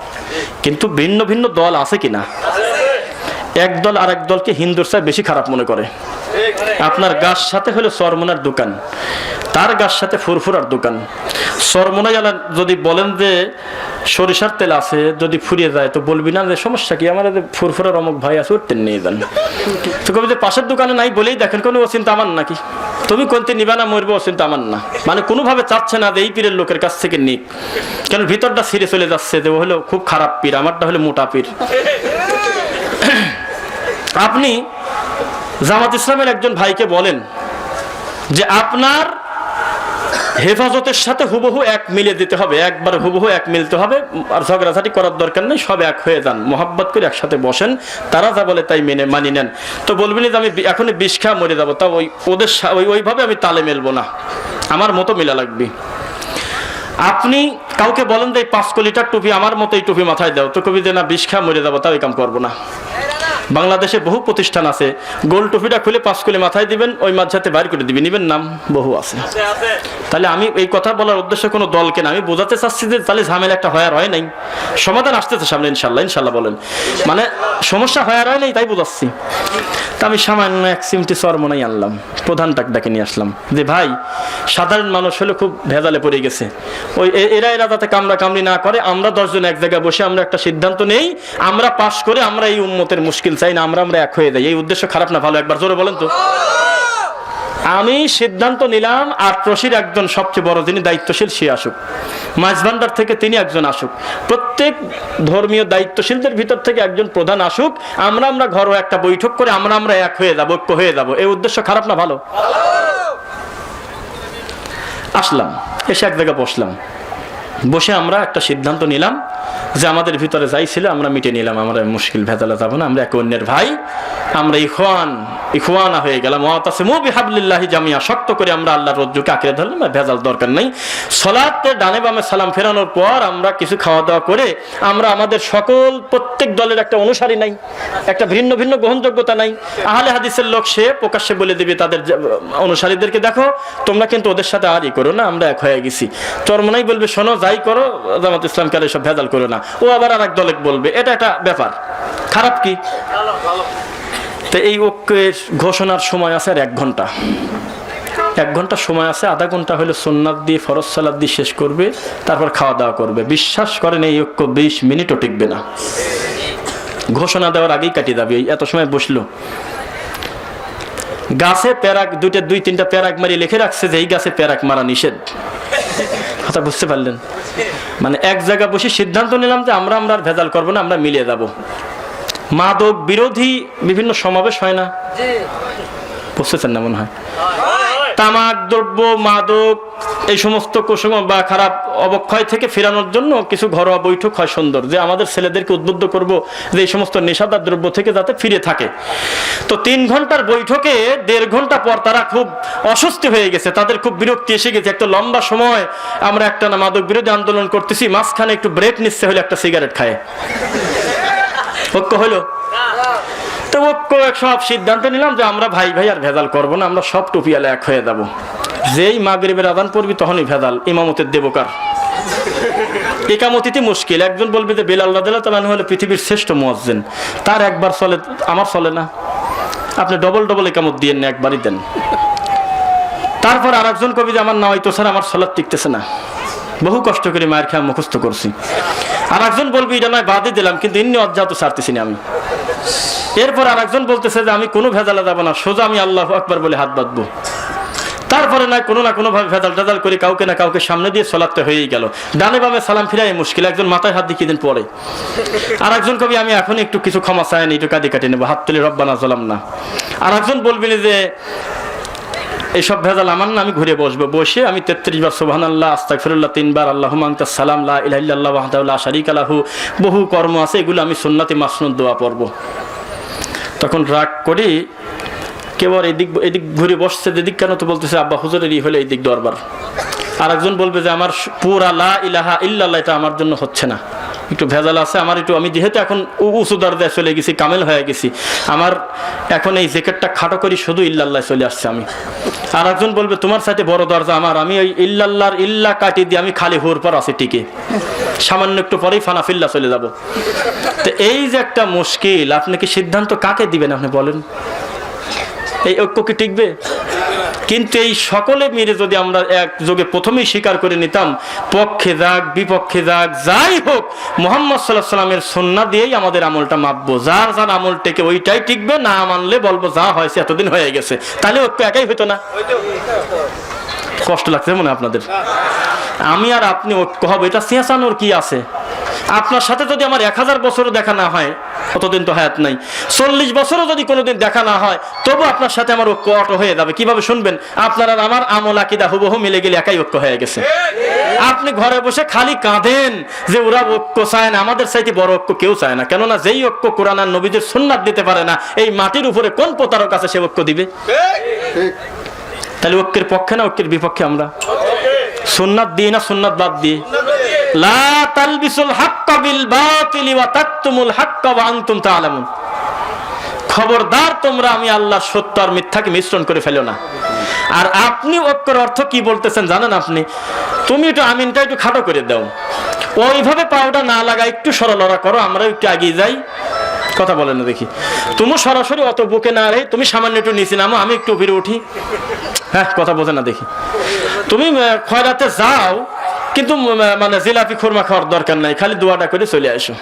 কিন্তু ভিন্ন ভিন্ন দল আছে কিনা? এক দল আর এক দলকে হিন্দুর চেয়ে বেশি খারাপ মনে করে। আপনার গাছ সাথে হলো সরমনার দোকান, তার গাছ সাথে ফুরফুরার দোকান। সরমনাই যদি বলেন যে সরিষার তেল আছে, যদি ফুরিয়ে যায় তো বলবি না যে সমস্যা কি, আমার ফুরফুরার অমুক ভাই আছে, ওর তেল নিয়ে যান। তো কবি যে পাশের দোকানে নাই বলেই দেখেন কোনো অচিন্তা আমার নাকি, তুমি কোনতে নিবা না মরবে অচিন্তা আমার না। মানে কোনোভাবে চাচ্ছে না যে এই পীরের লোকের কাছ থেকে নিক, কেন ভিতরটা ছিঁড়ে চলে যাচ্ছে যে ও হলো খুব খারাপ পীর, আমারটা হলো মোটা পীর। আপনি জামাত ইসলামের একজন ভাইকে বলেন যে আপনার হেফাজতের সাথে হুবহু এক মিলিয়ে দিতে হবে, একবার হুবহু এক মিলতে হবে, আর ঝগড়াঝাটি করার দরকার নেই, সব এক হয়ে যান, মোহাব্বত করে একসাথে বসেন, তারা যা বলে তাই মানি নেন। তো বলবেন যে আমি এখনই বিষ খাওয়া মরে যাবো, তা ওদের ওইভাবে আমি তালে মেলবো না, আমার মতো মিলা লাগবে। আপনি কাউকে বলেন যে 5 লিটার টুপি আমার মতো এই টুপি মাথায় দাও, তো কবি যে না বিষ খাওয়া মরে যাবো, তাও এই কাম করবো না। বাংলাদেশে বহু প্রতিষ্ঠান আছে, গোল টুপিটা খুলে 5 কলি মাথায় দিবেন, ওই মাঝাতে বাইর করে দিবেন, নিবেন নাম বহু আছে। তাহলে আমি এই কথা বলার উদ্দেশ্য কোনো দলকে না, আমি বোঝাতে চাচ্ছি যে তাহলে ঝামেলা একটা হয় নাই, সমাধান আসতেছে সামনে ইনশাল্লাহ বলেন, মানে সমস্যা হয় নাই তাই বোঝাচ্ছি। তা আমি সামান্য এক চিমটি চরমনাই আনলাম, প্রধানটাকে ডাকে নিয়ে আসলাম যে ভাই সাধারণ মানুষ হলে খুব ভেজালে পড়ে গেছে, ওই এরা যাতে কামড়া কামড়ি না করে, আমরা 10 জন এক জায়গায় বসে আমরা একটা সিদ্ধান্ত নেই, আমরা পাশ করে আমরা এই উম্মতের মুশকিল চাই না, আমরা এক হয়ে যাই। এই উদ্দেশ্য খারাপ না ভালো? একবার জোরে বলেন তো। আমি সিদ্ধান্ত নিলাম আটরশির একজন সবচেয়ে বড় যিনি দায়িত্বশীল সে আসুক, মাঝভান্ডার থেকে তিনি একজন আসুক, প্রত্যেক ধর্মীয় দায়িত্বশীলদের ভিতর থেকে একজন প্রধান আসুক, আমরা ঘরে একটা বৈঠক করে আমরা এক হয়ে যাবো, ঐক্য হয়ে যাবো। এই উদ্দেশ্য খারাপ না ভালো? আসলাম, এসে এক জায়গায় বসলাম, বসে আমরা একটা সিদ্ধান্ত নিলাম যে আমাদের ভিতরে যাই ছিল আমরা মিটে নিলাম, আমরা মুশকিল ভেজালে যাবো না, আমরা একে অন্যের ভাই, আমরা ইখওয়ানা হয়ে গেলাম। ওয়াতাসিমু বিহাবলিল্লাহি জামিয়া, শক্ত করে আমরা আল্লাহর রজ্জুকে আঁকড়ে ধরলাম, ভেজাল দরকার নাই। সালাতে ডানে বামে সালাম ফেরানোর পর আমরা কিছু খাওয়া দাওয়া করে আমরা আমাদের প্রত্যেক দলের একটা অনুসারী নাই, একটা ভিন্ন ভিন্ন গ্রহণযোগ্যতা নাই। আহলে হাদিসের লোক সে প্রকাশ্যে বলে দিবে তাদের অনুসারীদেরকে, দেখো তোমরা কিন্তু ওদের সাথে আরই করো না, আমরা এক হয়ে গেছি। চরমনাই বলবে শোনো যাই করো জামাত ইসলামকে আর এসব ভেজাল করো না, ও আবার আর এক দলে বলবে, এটা একটা ব্যাপার। খারাপ কি? তো এই ঐক্যের ঘোষণার সময় আছে আর 1 ঘন্টা, 1 ঘন্টা সময় আছে, আধা ঘন্টা হলে সুন্নাত দিয়ে ফরজ সালাত দিয়ে শেষ করবে, তারপর খাওয়া দাওয়া করবে। বিশ্বাস করেন এই ঐক্য 20 মিনিটও টিকবে না, ঘোষণা দেওয়ার আগেই কাটিয়ে যাবে। এত সময় বসলো, গাছে প্যারাক 2-3টা প্যারাক মারি লিখে রাখছে যে এই গাছে প্যারাক মারা নিষেধ। কথা বুঝতে পারলেন? মানে এক জায়গায় বসে সিদ্ধান্ত নিলাম যে আমরা আর ভেজাল করবো না, আমরা মিলিয়ে যাব। মাদক বিরোধী বিভিন্ন সমাবেশ হয় না, বুঝতেছেন না মনে হয়? তামাক দ্রব্য, মাদক, এই সমস্ত কুসংস্কার বা খারাপ অবক্ষয় থেকে ফেরানোর জন্য কিছু ঘরোয়া বৈঠক হয় সুন্দর, যে আমাদের ছেলেদেরকে উদ্বুদ্ধ করব যে এই সমস্ত নেশাদার দ্রব্য থেকে যাতে ফিরে থাকে। তো 3 ঘন্টার বৈঠকে 1.5 ঘন্টা পর তারা খুব অস্বস্তি হয়ে গেছে, তাদের খুব বিরক্তি এসে গেছে। একটা লম্বা সময় আমরা একটা মাদক বিরোধী আন্দোলন করতেছি, মাঝখানে একটু ব্রেক নিচ্ছে হলে একটা সিগারেট খায়, ঐক্য হলো? তো ঐক্য সব সিদ্ধান্ত নিলাম যে আমরা ভাই ভাই আর ভেজাল করবো না, আমরা সব টুপিয়ালে এক হয়ে যাবো। যেই মাগরিবের আযান পড়বি তখনই ভেজাল, ইমামতের দেবকার, একামতিতে মুশকিল। একজন বলবে যে বেলাল রাদিয়াল্লাহু তাআলা হলো পৃথিবীর শ্রেষ্ঠ মুয়াজ্জিন, তার একবার চলে, আমার চলে না, আপনি ডবল ডবল একামত দিয়েন না, একবারই দেন। তারপর আরেকজন কবি যে আমার নাওয়াই তো স্যার আমার সালাত টিকতেছে না, বহু কষ্ট করে মায়ের খেয়ে মুখস্থ করছি। আর একজন বলবি এটা নয় বাদই দিলাম, কিন্তু ইন্নি অজ্ঞাত ছাড়তেছি না আমি। এরপর আরেকজন বলতেছে যে আমি কোনো ভেজালে যাবো না, সোজা আমি আল্লাহু আকবার বলে হাত বাঁধবো। তারপরে না কোনো ভাবে ভেজাল টেজাল করে কাউকে না কাউকে সামনে দিয়ে সালাতে হয়েই গেল। ডানে বামে সালাম ফিরাই মুশকিল, একজন মাথায় হাত দিয়ে দিন পরে। আর একজন কবি আমি এখন একটু কিছু ক্ষমা চাইনি, একটু কাঁদি কাটি নেবো, হাত তুলে রব্বানা যালাম না। আর একজন বলবেন যে এইসব ভেজাল আমার না, আমি ঘুরে বসবো, বসে আমি 33 বার সুবহানাল্লাহ, আস্তাগফিরুল্লাহ 3 বার, আল্লাহুম্মা আনতাস সালাম, লা ইলাহা ইল্লাল্লাহু ওয়াহদাহু লা শারীকা লাহু, বহু কর্ম আছে, এগুলো আমি সুন্নতে মাসনুদ দোয়া পড়ব। তখন রাগ করি কেউ এদিক ঘুরে বসছে, যেদিক কেন তো বলতেছে আব্বা হুজুরেরই হলে এই দিক দরবার। আর একজন বলবে যে আমার পুরা লা ইলাহা ইল্লাল্লাহ এটা আমার জন্য হচ্ছে না, একটু ভেজাল আছে আমার, একটু আমি যেহেতু এখন উঁচু দরজায় চলে গেছি, কামেল হয়ে গেছি, আমার এখন এই জেকেটটা খাটো করি, শুধু ইল্লাল্লাহ চলে আসছে আমি। আর একজন বলবে তোমার সাথে বড় দরজা আমার, আমি ওই ইল্লাল্লাহর ইল্লা কাটি দিয়ে আমি খালি হুর পর আছি টিকে, সামান্য একটু পরেই ফানাফিল্লা চলে যাব। তো এই যে একটা মুশকিল, আপনি কি সিদ্ধান্ত কাকে দিবেন আপনি বলেন? এই ঐক্য কি টিকবে? কিন্তু এই সকলে মিলে যদি আমরা একযোগে প্রথমেই স্বীকার করে নিতাম, পক্ষে যাক বিপক্ষে যাক যাই হোক, মুহাম্মদ সাল্লাল্লাহু আলাইহি ওয়াসাল্লামের সুন্নাহ দিয়েই আমাদের আমলটা মাপবো, যার যার আমল টেকে ওইটাই টিকবে, না মানলে বলবো যা হয়েছে এতদিন হয়ে গেছে, তাহলে ঐক্য একাই হইতো না। কষ্ট লাগছে মনে আপনাদের? আমি আর আপনি ঐক্য হবে, এটা চেঁচানোর কি আছে? আপনার সাথে যদি আমার 1000 বছরও দেখা না হয়, অতদিন তো হায়াত নাই, 40 বছরও যদি কোনোদিন দেখা না হয়, তবু আপনার সাথে আমার ঐক্য অটো হয়ে যাবে। কিভাবে শুনবেন? আপনার আর আমার আমল আকীদা হুবহু মিলে গেলে একাই ঐক্য হয়ে গেছে। আপনি ঘরে বসে খালি কাঁদেন যে ওরা ঐক্য চায় না, আমাদের চাইতে বড় ঐক্য কেউ চায় না। কেননা যেই ঐক্য কোরআন আর নবীদের সুন্নাত দিতে পারে না, এই মাটির উপরে কোন প্রতারক আছে সে ঐক্য দিবে? তাহলে ঐক্যের পক্ষে না ঐক্যের বিপক্ষে? আমরা সুন্নাত দিই না সুন্নাত বাদ দিই? লা তালবিসুল হাক্কা বিল বাতিলি ওয়া তাকতুমুল হাক্কা ওয়া আনতুম তা'লামুন। খবরদার তোমরা আমি আল্লাহর সত্য আর মিথ্যাকে মিশ্রণ করে ফেলো না। আর আপনি ঐক্যের অর্থ কি বলতেছেন জানেন? আপনি তুমি একটু আমিনটা একটু খাটো করে দাও, ওইভাবে পাওটা না লাগা, একটু সরলরা করো, আমরা একটু এগিয়ে যাই। কথা বলে না দেখি, তুমি সরাসরি অত বুকে না রে, তুমি সামান্য একটু নিচে নামো, আমি একটু উপরে উঠি। হ্যাঁ, কথা বোঝে না দেখি। তুমি খয়রাতে যাও, কিন্তু মানে জিলাপি খুরমা খাওয়ার দরকার নাই, খালি দোয়াটা করে চলে আসো।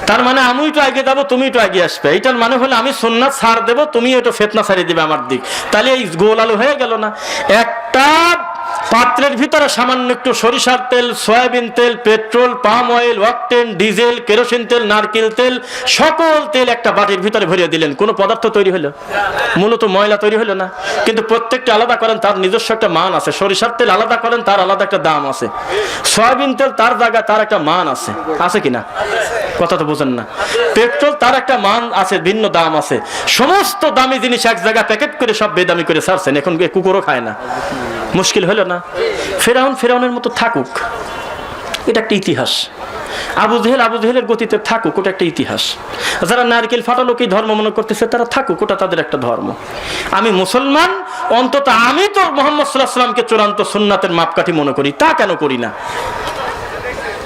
তার মানে আমি একটু আগে যাবো, তুমি একটু আগে আসবে। এইটার মানে হলো আমি সুন্নাত ছাড় দেবো, তুমি একটু ফিতনা ছাড়িয়ে দিবে আমার দিক। তাহলে এই গোল আলু হয়ে গেল না? একটা পাত্রের ভিতরে সামান্য একটু সরিষার তেল, সয়াবিন তেল, petrol, palm oil, octane, diesel, kerosene তেল, নারকেল তেল, সকল তেল একটা বাটির ভিতরে ভরিয়ে দিলেন, কোনো পদার্থ তৈরি হলো? মূলত ময়লা তৈরি হলো না? কিন্তু প্রত্যেকটা আলাদা করেন, তার নিজস্ব একটা মান আছে। সরিষার তেল আলাদা করেন, তার আলাদা একটা দাম আছে। সয়াবিন তেল তার জায়গায় তার একটা মান আছে, আছে কিনা? কথা তো বোঝেন না। পেট্রোল তার একটা মান আছে, ভিন্ন দাম আছে। সমস্ত দামি জিনিস এক জায়গায় প্যাকেট করে সব বেদামি করে ছাড়ছেন, এখন কুকুরও খায় না। মুশকিল হলো না? ফেরাউনের মতো থাকুক, এটা একটা ইতিহাস। আবু জেহেলের গতিতে থাকুক, ওটা একটা ইতিহাস। যারা নারকেল ফাটালোকে ধর্ম মনে করতেছে তারা থাকুক, ওটা তাদের একটা ধর্ম। আমি মুসলমান, অন্তত আমি তো মুহাম্মদ সাল্লাল্লাহু আলাইহি ওয়াসাল্লামকে চূড়ান্ত সুন্নাতের মাপকাঠি মনে করি, তা কেন করি না?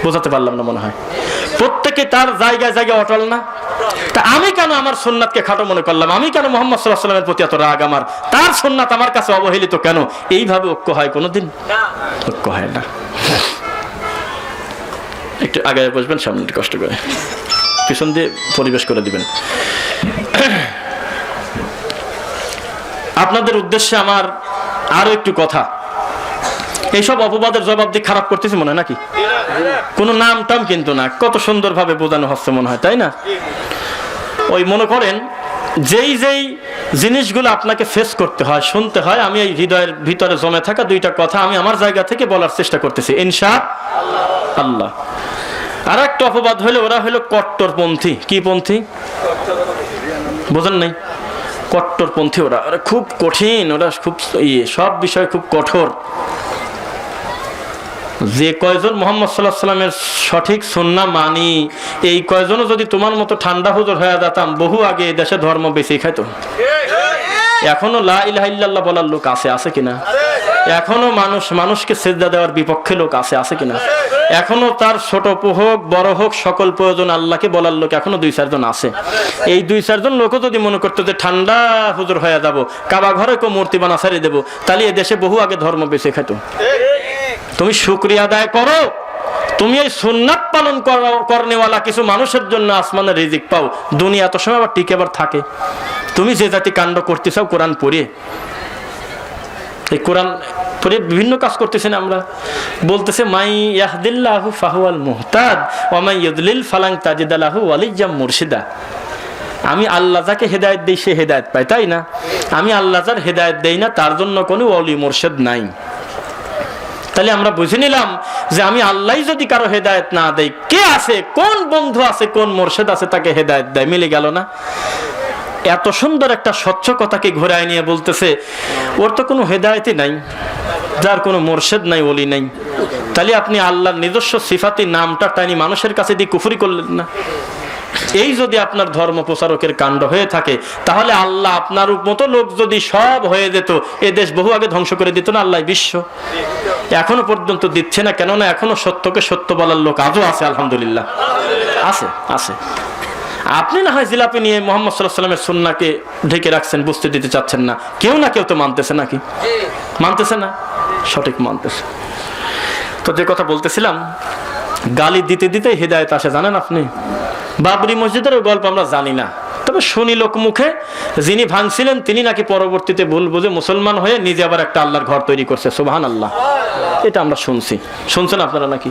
বোঝাতে পারলাম না মনে হয়। প্রত্যেকে তার জায়গায় জায়গায় অটল না? তা আমি কেন আমার সুন্নাতকে খাটো মনে করলাম? আমি কেন মুহাম্মদ সাল্লাল্লাহু আলাইহি ওয়াসাল্লামের প্রতি এত রাগ আমার? তার সুন্নাত আমার কাছে অবহেলিত কেন? এইভাবে ঐক্য হয় কোনোদিন? ঐক্য হয় না। একটু আগে বসবেন, সামনে কষ্ট করে, পিছন দিয়ে পরিবেশ করে দিবেন। আপনাদের উদ্দেশ্যে আমার আরো একটু কথা। এইসব অপবাদের জবাব দিয়ে খারাপ করতেছি মনে হয় নাকি? কোনো নাম টাম কিন্তু না, কত সুন্দর ভাবে বোঝানো হচ্ছে মনে হয়, তাই না? ওই মনে করেন যেই জিনিসগুলো আপনাকে ফেস করতে হয়, শুনতে হয়। আমি এই হৃদয়ের ভিতরে জমে থাকা দুইটা কথা আমি আমার জায়গা থেকে বলার চেষ্টা করতেছি ইনশাআল্লাহ। আর একটা অপবাদ হলো ওরা হলো কট্টরপন্থী। কি পন্থী বোঝেন নাই? কট্টরপন্থী। ওরা খুব কঠিন, ওরা খুব সব বিষয়ে খুব কঠোর। যে কয়জন মুহাম্মদ সাল্লাল্লাহু আলাইহি সাল্লামের সঠিক সুন্নাহ মানি, এই কয়জনও যদি তোমার মতো ঠান্ডা হুজুর হয়ে যেতাম, বহু আগে এই দেশে ধর্ম বেঁচে খাইতো। এখনো লা ইলাহা ইল্লাল্লাহ বলার লোক আছে কিনা? এখনো মানুষকে সিজদা দেওয়ার বিপক্ষে লোক আছে কিনা? এখনো তার ছোট হোক বড় হোক সকল প্রয়োজন আল্লাহকে বলার লোক এখনো 2-4 আছে। এই 2-4 লোকও যদি মনে করতো যে ঠান্ডা হুজুর হয়ে যাব, কাবা ঘরে কেউ মূর্তি বানা ছাড়িয়ে দেবো, তাহলে এই দেশে বহু আগে ধর্ম বেঁচে খাইতো। তুমি শুকরিয়া আদায় করো, তুমি এই সুন্নাত পালন করনেওয়ালা কিছু মানুষের জন্য আসমানের রিজিক পাও। দুনিয়া এত সময় আবার টিকে আবার থাকে। তুমি যে জাতি কাণ্ড করতে চাও কোরআন পড়ে, এই কোরআন পড়ে বিভিন্ন কাজ করতেছেন। আমরা বলতেছে মাই ইয়াহদিল্লাহু ফাহুয়াল মুহতাদ ওয়া মাই ইউদলিল ফালান তাজিদ লাহু ওয়ালিয়্যাম মুরশিদা। আমি আল্লাহ যাকে হেদায়েত দেই সে হেদায়েত পায়, তাই না? আমি আল্লাহ যার হেদায়েত দেই না তার জন্য কোনো ওলি মুর্শিদ নাই। তাহলে আমরা বুঝে নিলাম যে আমি আল্লাহ যদি কারো হেদায়েত না দেই, কে আছে, কোন বন্ধু আছে, কোন মুর্শিদ আছে তাকে হেদায়েত দেয়? মিলে গেল না? এত সুন্দর একটা স্বচ্ছ কথাকে ঘোরায় নিয়ে বলতেছে ওর তো কোনো হেদায়েতই নাই, যার কোনো মুর্শিদ নাই, ওলি নাই। তাহলে আপনি আল্লাহর নিজস্ব সিফাতি নামটা টাইনি মানুষের কাছে দিয়ে কুফরি করলেন না? এই যদি আপনার ধর্ম প্রচারকের কাণ্ড হয়ে থাকে, তাহলে আল্লাহ আপনার মতো লোক যদি সব হয়ে যেত, এ দেশ বহু আগে ধ্বংস করে দিত না আল্লাহ? বিশ্ব এখনো পর্যন্ত দিচ্ছে না, কেননা এখনো সত্যকে সত্য বলার লোক আজও আছে, আলহামদুলিল্লাহ আছে। আপনি না হয় জিলাপি নিয়ে মুহাম্মদ সাল্লাল্লাহু আলাইহি ওয়াসাল্লামের সুন্নাহকে ঢেকে রাখছেন, বুঝতে দিতে চাচ্ছেন না। কেউ না কেউ তো মানতেছে, নাকি মানতেছে না? সঠিক মানতেছে। তো যে কথা বলতেছিলাম, গালি দিতে দিতে হিদায়াত আসে, জানেন আপনি? বাবরি মসজিদের গল্প আমরা জানি না, তবে শুনি লোক মুখে, যিনি ভাঙছিলেন তিনি নাকি পরবর্তীতে ভুল বুঝে মুসলমান হয়ে নিজে আবার একটা আল্লাহর ঘর তৈরি করছে। সুবহানাল্লাহ। এটা আমরা শুনছেন আপনারা নাকি?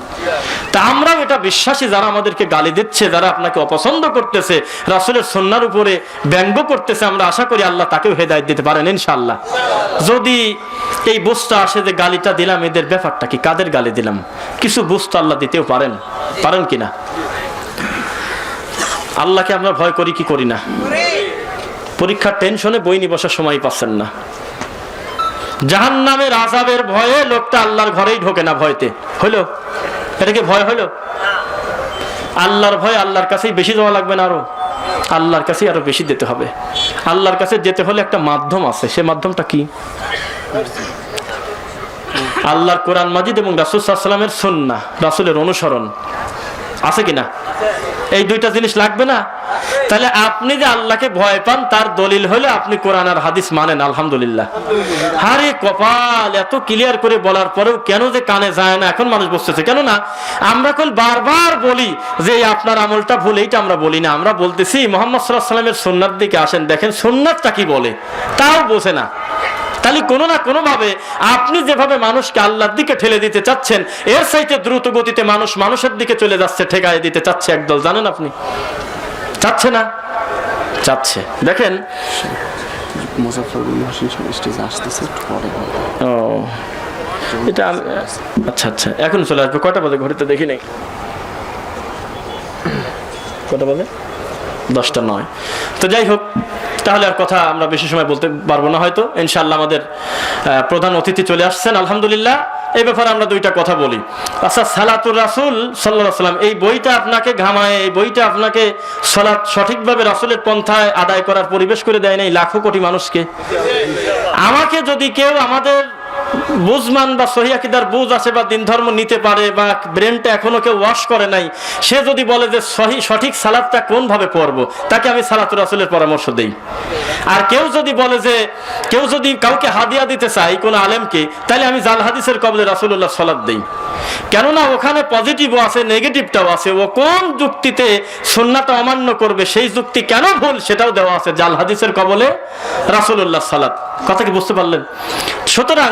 তা আমরাও এটা বিশ্বাসী। যারা আমাদেরকে গালি দিচ্ছে, যারা আপনাকে অপছন্দ করতেছে, রাসূলের সুন্নাহর উপরে ব্যঙ্গ করতেছে, আমরা আশা করি আল্লাহ তাকেও হেদায়েত দিতে পারেন ইনশাআল্লাহ। যদি এই বুঝতে আসে যে গালিটা দিলাম, এদের ব্যাপারটা কি, কাদের গালি দিলাম, কিছু বুঝতে আল্লাহ দিতেও পারেন কিনা? আল্লাহকে আমরা ভয় করি কি করি না? পরীক্ষার টেনশনে বই নিয়ে বসার সময় পাচ্ছেন না। জাহান্নামের আযাবের ভয়ে লোকটা আল্লাহর ঘরেই ঢোকে না, ভয়তে হলো। এটাকে ভয় হলো? আল্লাহর ভয় আল্লাহর কাছেই বেশি যাওয়া লাগবে না, আল্লাহর কাছেই আরো বেশি দিতে হবে। আল্লাহর কাছে যেতে হলে একটা মাধ্যম আছে, সে মাধ্যমটা কি? আল্লাহর কোরআন মাজিদ এবং রাসূল সাল্লাল্লাহু আলাইহি ওয়াসাল্লামের সুন্নাহ, রাসূলের অনুসরণ আছে কিনা? এই দুইটা জিনিস লাগবে না? তাহলে আপনি যে আল্লাহকে ভয় পান তার দলিল হলে আপনি কোরআন আর হাদিস মানেন, আলহামদুলিল্লাহ। আরে কপাল, এত ক্লিয়ার করে বলার পরেও কেন যে কানে যায় না এখন মানুষ বুঝতেছে। কেননা আমরা বারবার বলি যে আপনার আমলটা ভুল, এইটা আমরা বলি না। আমরা বলতেছি মুহাম্মদ সাল্লাল্লাহু আলাইহি ওয়াসাল্লামের সুন্নাহর দিকে আসেন, দেখেন সুন্নাহটা কি বলে, তাও বোঝে না। তাহলে কোনো না কোনো ভাবে আপনি যেভাবে মানুষকে আল্লাহর দিকে ঠেলে দিতে চাচ্ছেন, এর চাইতে দ্রুত গতিতে মানুষ মানুষের দিকে চলে যাচ্ছে, ঠেকায় দিতে চাচ্ছে একদল। জানেন আপনি? চাচ্ছে না? চাচ্ছে। দেখেন এটা আচ্ছা এখন চলে আসবে। কয়টা বাজে ঘড়িতে দেখি নাই? কটা বাজে? 10:09। তো যাই হোক, তাহলে আর কথা আমরা বেশি সময় বলতে পারবো না হয়তো। ইনশাআল্লাহ আমাদের প্রধান অতিথি চলে আসছেন, আলহামদুলিল্লাহ। এই ব্যাপারে আমরা দুইটা কথা বলি। আচ্ছা, সালাতুর রাসূল সাল্লাল্লাহু আলাইহি ওয়াসাল্লাম, এই বইটা আপনাকে ঘামায়, এই বইটা আপনাকে সালাত সঠিকভাবে রাসূলের পন্থায় আদায় করার পরিবেশ করে দেয় নাই লাখো কোটি মানুষকে। আমাকে যদি কেউ আমাদের বুঝমান বা সহিহ আকীদার বুঝ আছে বা দিন ধর্ম নিতে পারে বা ব্রেনটা এখনো কেউ ওয়াশ করে নাই, সে যদি বলে যে সঠিক সালাতটা কোন ভাবে পড়বো, তাকে আমি সালাতুর রাসূলের পরামর্শ দেই। আর কেউ যদি বলে যে কেউ যদি কাউকে হাদিয়া দিতে চাই কোন আলেমকে, তাহলে আমি জাল হাদিসের কবলে রাসূলুল্লাহ সালাত দেই। কেননা ওখানে পজিটিভও আছে, নেগেটিভটাও আছে। ও কোন যুক্তিতে সুন্নাহটা অমান্য করবে, সেই যুক্তি কেন ভুল সেটাও দেওয়া আছে জাল হাদিসের কবলে রাসূলুল্লাহ সালাত। কথা কি বুঝতে পারলেন? সুতরাং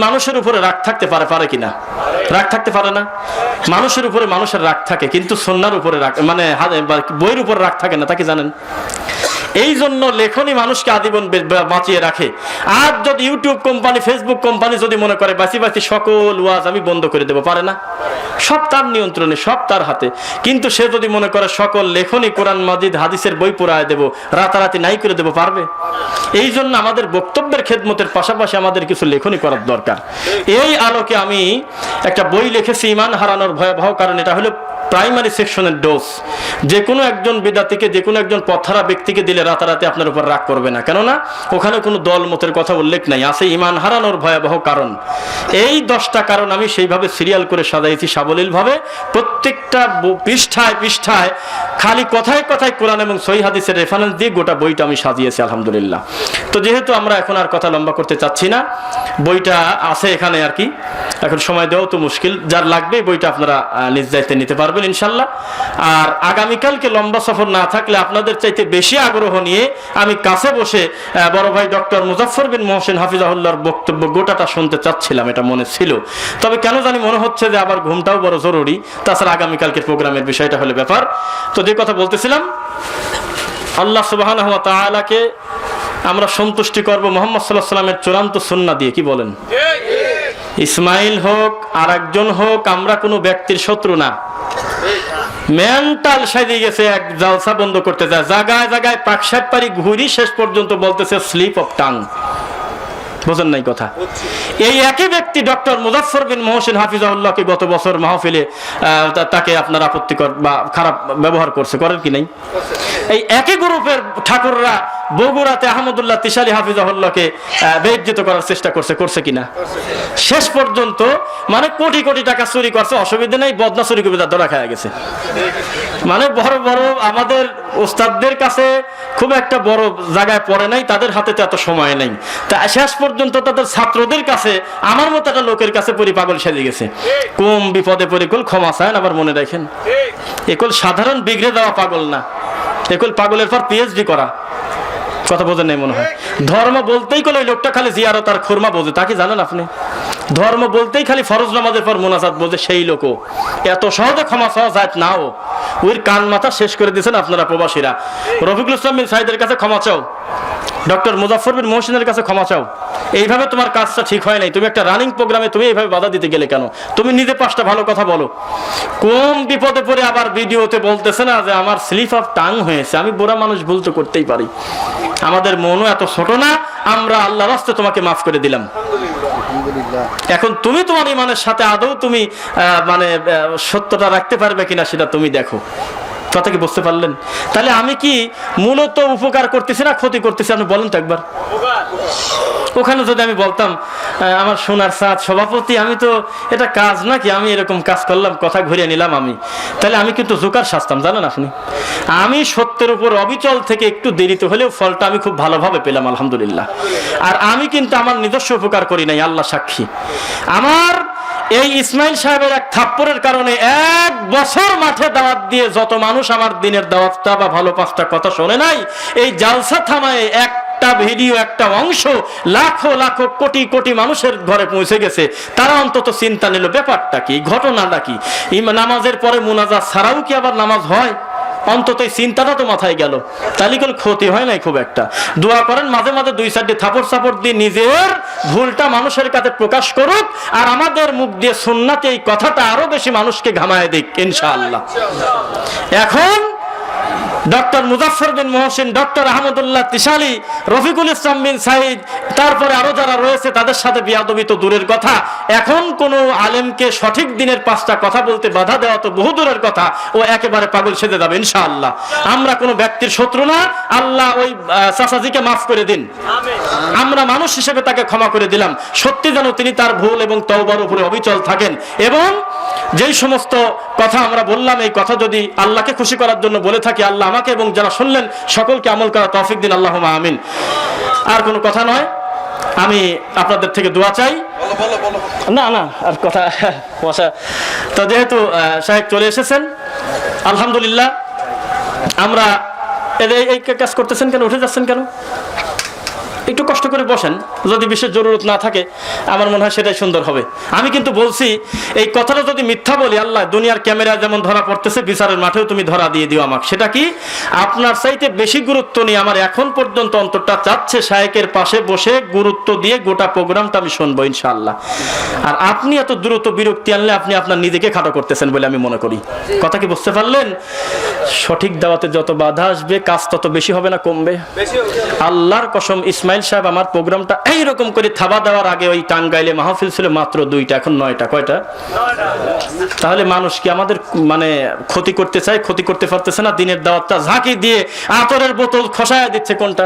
মানুষের উপরে রাগ থাকতে পারে কিনা? রাগ থাকতে পারে না? মানুষের উপরে মানুষের রাগ থাকে, কিন্তু সুন্নাহর উপরে রাগ, মানে বইয়ের উপরে রাগ থাকে না। তা কি জানেন? এই জন্য লেখনী মানুষকে আজীবন বাঁচিয়ে রাখে। আর যদি ইউটিউব কোম্পানি, ফেসবুক কোম্পানি যদি মনে করে বাঁচি বাঁচি সকল ওয়াজ আমি বন্ধ করে দেবো, পারে না। সব তার নিয়ন্ত্রণে, সব তার হাতে। কিন্তু সে যদি মনে করে সকল লেখনী, কোরআন মাজিদ, হাদিসের বই পড়ায় দেবো, রাতারাতি নাই করে দেবো, পারবে? এই জন্য আমাদের বক্তব্যের খেদমতের পাশাপাশি আমাদের কিছু লেখনী করার দরকার। এই আলোকে আমি একটা বই লিখেছি, ঈমান হারানোর ভয়াবহ কারণ। এটা হলো প্রাইমারি সেকশনের ডোজ। যে কোনো একজন বিদাতিকে, যে কোনো একজন পথহারা ব্যক্তিকে দিলে রাতারাতি আপনার উপর রাগ করবে না, কেননা ওখানে কোনো দল মতের কথা উল্লেখ নাই, আছে ঈমান হারানোর ভয়াবহ কারণ। এই 10টা কারণ আমি সেইভাবে সিরিয়াল করে সাজাইছি সাবলীলভাবে। প্রত্যেকটা পৃষ্ঠায় পৃষ্ঠায় খালি কথায় কথায় কোরআন এবং সহিহ হাদিসের রেফারেন্স দিয়ে গোটা বইটা আমি সাজিয়েছি আলহামদুলিল্লাহ। তো যেহেতু আমরা এখন আর কথা লম্বা করতে চাচ্ছি না, বইটা আছে এখানে আর কি, এখন সময় দেওয়াও তো মুশকিল। যার লাগবে বইটা আপনারা নিজ দায়িত্বে নিতে পারবেন ইনশাল্লাহ। আর আগামীকালকে লম্বা সফর না থাকলে আপনাদের চাইতে বেশি আগ্রহ নিয়ে আমি কাছে বসে বড় ভাই ডক্টর মুজাফফর বিন মোহসিন হাফিজাহুল্লাহর বক্তব্য গোটাটা শুনতে চাচ্ছিলাম, এটা মনে ছিল। তবে কেন জানি মনে হচ্ছে যে আবার ঘুমটাও বড় জরুরি, তাছাড়া আগামীকালকের প্রোগ্রামের বিষয়টা হলো ব্যাপার। তো যে কথা বলতেছিলাম, আল্লাহ সুবহানাহু ওয়া তাআলাকে আমরা সন্তুষ্টি করব মুহাম্মদ সাল্লাল্লাহু আলাইহি ওয়াসাল্লামের চূড়ান্ত সুন্নাহ দিয়ে। কি বলেন? ইসমাইল হোক আর একজন হোক, আমরা কোনো ব্যক্তির শত্রু না। মেন্টাল সাইজে গেছে, এক জালসা বন্ধ করতে যায়, জায়গায় জায়গায় পাকশাট পারি ঘুরি, শেষ পর্যন্ত বলতেছে স্লিপ অফ টাং। বোঝেন নাই কথা? এই একই ব্যক্তি ডক্টর মুজাফফর বিন মোহসিন হাফিজাহুল্লাহকে গত বছর মাহফিলে তাকে আপনার আপত্তিকর বা খারাপ ব্যবহার করছে, করেন কি নাই? এই একই গ্রুপের ঠাকুররা বগুড়াতে আহমদুল্লাহ তিশালী হাফিজাহুল্লাহকে বেইজ্জত করার চেষ্টা করছে কিনা? শেষ পর্যন্ত মানে কোটি কোটি টাকা চুরি করছে, অসুবিধা নেই, বদনা চুরি করে ধরা খাওয়া গেছে। মানে বড় বড় আমাদের ওস্তাদদের কাছে খুব একটা বড় জায়গায় পড়ে নাই, তাদের হাতে তো এত সময় নেই। তা শেষ পর্যন্ত তাদের ছাত্রদের কাছে আমার মতো একটা লোকের কাছে পরি পাগল সেজে গেছে। কম বিপদে পরিকল ক্ষমা চায়, আবার মনে রাখেন একল সাধারণ বিগড়ে দেওয়া পাগল না, একল পাগলের পর পিএইচডি করা। কথা বোঝেন নাই মনে হয়? ধর্ম বলতেই কল ওই লোকটা খালি জিয়ারত আর খুরমা বোঝে, তা কি জানেন আপনি? ধর্ম বলতেই খালি ফরজ নামাজের পর মোনাজাত বোঝে সেই লোকও এত সহজে ক্ষমা চাওয়া যায় নাও। ওই কান মাথা শেষ করে দিয়েছেন আপনারা প্রবাসীরা। রফিকুল ইসলাম বিন সাইদের কাছে ক্ষমা চাও, ডক্টর মুজাফফর বিন মোহসিনের কাছে ক্ষমা চাও। এইভাবে তোমার কাজটা ঠিক হয় নাই। তুমি একটা রানিং প্রোগ্রামে তুমি এইভাবে বাধা দিতে গেলে কেন? তুমি নিজে 5টা ভালো কথা বলো। কোন বিপদে পড়ে আবার ভিডিওতে বলতেছে না যে আমার স্লিপ অফ টাং হয়েছে। আমি বুড়া মানুষ, ভুল তো করতেই পারি, আমাদের মনও এত ছোট না। আমরা আল্লাহর রাস্তায় তোমাকে মাফ করে দিলাম। এখন তুমি তোমার ইমানের সাথে আদৌ তুমি মানে সত্যটা রাখতে পারবে কিনা সেটা তুমি দেখো। কথা কি বুঝতে পারলেন? তাহলে আমি কি মূলত উপকার করতেছি না ক্ষতি করতেছি? আপনি বলেন তো একবার। ওখানে যদি আমি বলতাম আমার সোনার সাথ সভাপতি, আমি তো এটা কাজ নাকি, আমি এরকম কাজ করলাম, কথা ঘুরিয়ে নিলাম আমি, তাহলে আমি কিন্তু জোকার শাস্তাম, জানেন আপনি? আমি সত্যের উপর অবিচল থেকে একটু দেরিতে হলেও ফলটা আমি খুব ভালোভাবে পেলাম আলহামদুলিল্লাহ। আর আমি কিন্তু আমার নিজস্ব উপকার করি নাই, আল্লাহ সাক্ষী। আমার এই ইসমাইল সাহেবের এক থাপ্পড়ের কারণে 1 বছর মাঠে দাওয়াত দিয়ে যত মানুষ আমার দিনের দাওয়াতটা বা ভালো 5টা কথা শোনে নাই, এই জালসা থামায় একটা ভিডিও, একটা অংশ লাখো লাখো কোটি কোটি মানুষের ঘরে পৌঁছে গেছে। তারা অন্তত চিন্তা নিল ব্যাপারটা কি, ঘটনাটা কি। নামাজের পরে মুনাজাত ছাড়াও কি আবার নামাজ হয়? অন্তত এই চিন্তাটা তো মাথায় গেল, তাহলে কোনো ক্ষতি হয় নাই খুব একটা। দোয়া করেন মাঝে মাঝে 2-4টি থাপড় সাপড় দিয়ে নিজের ভুলটা মানুষের কাছে প্রকাশ করুক, আর আমাদের মুখ দিয়ে সুন্নাতে এই কথাটা আরো বেশি মানুষকে ঘামায় দিক ইনশাআল্লাহ। এখন ডক্টর মুজাফফর বিন মোহসিন, ডক্টর আহমদুল্লাহ তিশালী, রফিকুল ইসলাম বিন সাইদ, তারপরে আরো যারা রয়েছে তাদের সাথে বিয়াদবি তো দূরের কথা, এখন কোন আলেমকে সঠিক দিনের 5টা কথা বলতে বাধা দেওয়া তো বহু দূরের কথা, ও একেবারে পাগল সেজে যাবে ইনশাআল্লাহ। আমরা কোনো ব্যক্তির শত্রু না। আল্লাহ ওই চাচাজিকে মাফ করে দিন, আমরা মানুষ হিসেবে তাকে ক্ষমা করে দিলাম। সত্যি যেন তিনি তার ভুল এবং তওবার উপরে অবিচল থাকেন, এবং যেই সমস্ত কথা আমরা বললাম এই কথা যদি আল্লাহকে খুশি করার জন্য বলে থাকি, আল্লাহ আমাকে এবং যারা শুনলেন সকলকে আমল করার তৌফিক দিন, আল্লাহুম্মা আমিন। আর কোনো কথা নয়, আমি আপনাদের থেকে দোয়া চাই। না না আর কথা তো যেহেতু সাহেব চলে এসেছেন আলহামদুলিল্লাহ, আমরা এই কাজ করতেছেন কেন, উঠে যাচ্ছেন কেন? একটু কষ্ট করে বসেন, যদি বিশেষ জরুরত না থাকে আমার মনে হয় সেটাই সুন্দর হবে। আমি কিন্তু বলছি এই কথাটা যদি মিথ্যা বলি, আল্লাহ দুনিয়ার ক্যামেরা যেমন ধরা পড়তেছে বিচারের মাঠেও তুমি ধরা দিয়ে দিও আমাকে। সেটা কি, আপনার চাইতে বেশি গুরুত্ব নিয়ে আমার এখন পর্যন্ত অন্তরটা চাচ্ছে শায়েকের পাশে বসে গুরুত্ব দিয়ে গোটা প্রোগ্রামটা আমি শুনবো ইনশাআল্লাহ। আর আপনি এত দ্রুত বিরক্তি আনলে আপনি আপনার নিজেকে খাটো করতেছেন বলে আমি মনে করি। কথা কি বুঝতে পারলেন? সঠিক দাওয়াতে যত বাধা আসবে কাজ তত বেশি হবে না কমবে? আল্লাহর কসম, ইসমাইল সাহেব আমার প্রোগ্রামটা এইরকম করে থাবা দেওয়ার আগে ওই টাঙ্গাইলে মাহফিল ছিল মাত্র 2টা, এখন 9টা। কয়টা? তাহলে মানুষ কি আমাদের মানে ক্ষতি করতে চায়? ক্ষতি করতে পারতেছে না। দিনের দাওয়াতটা ঝাঁকি দিয়ে আতরের বোতল খসায় দিচ্ছে। কোনটা?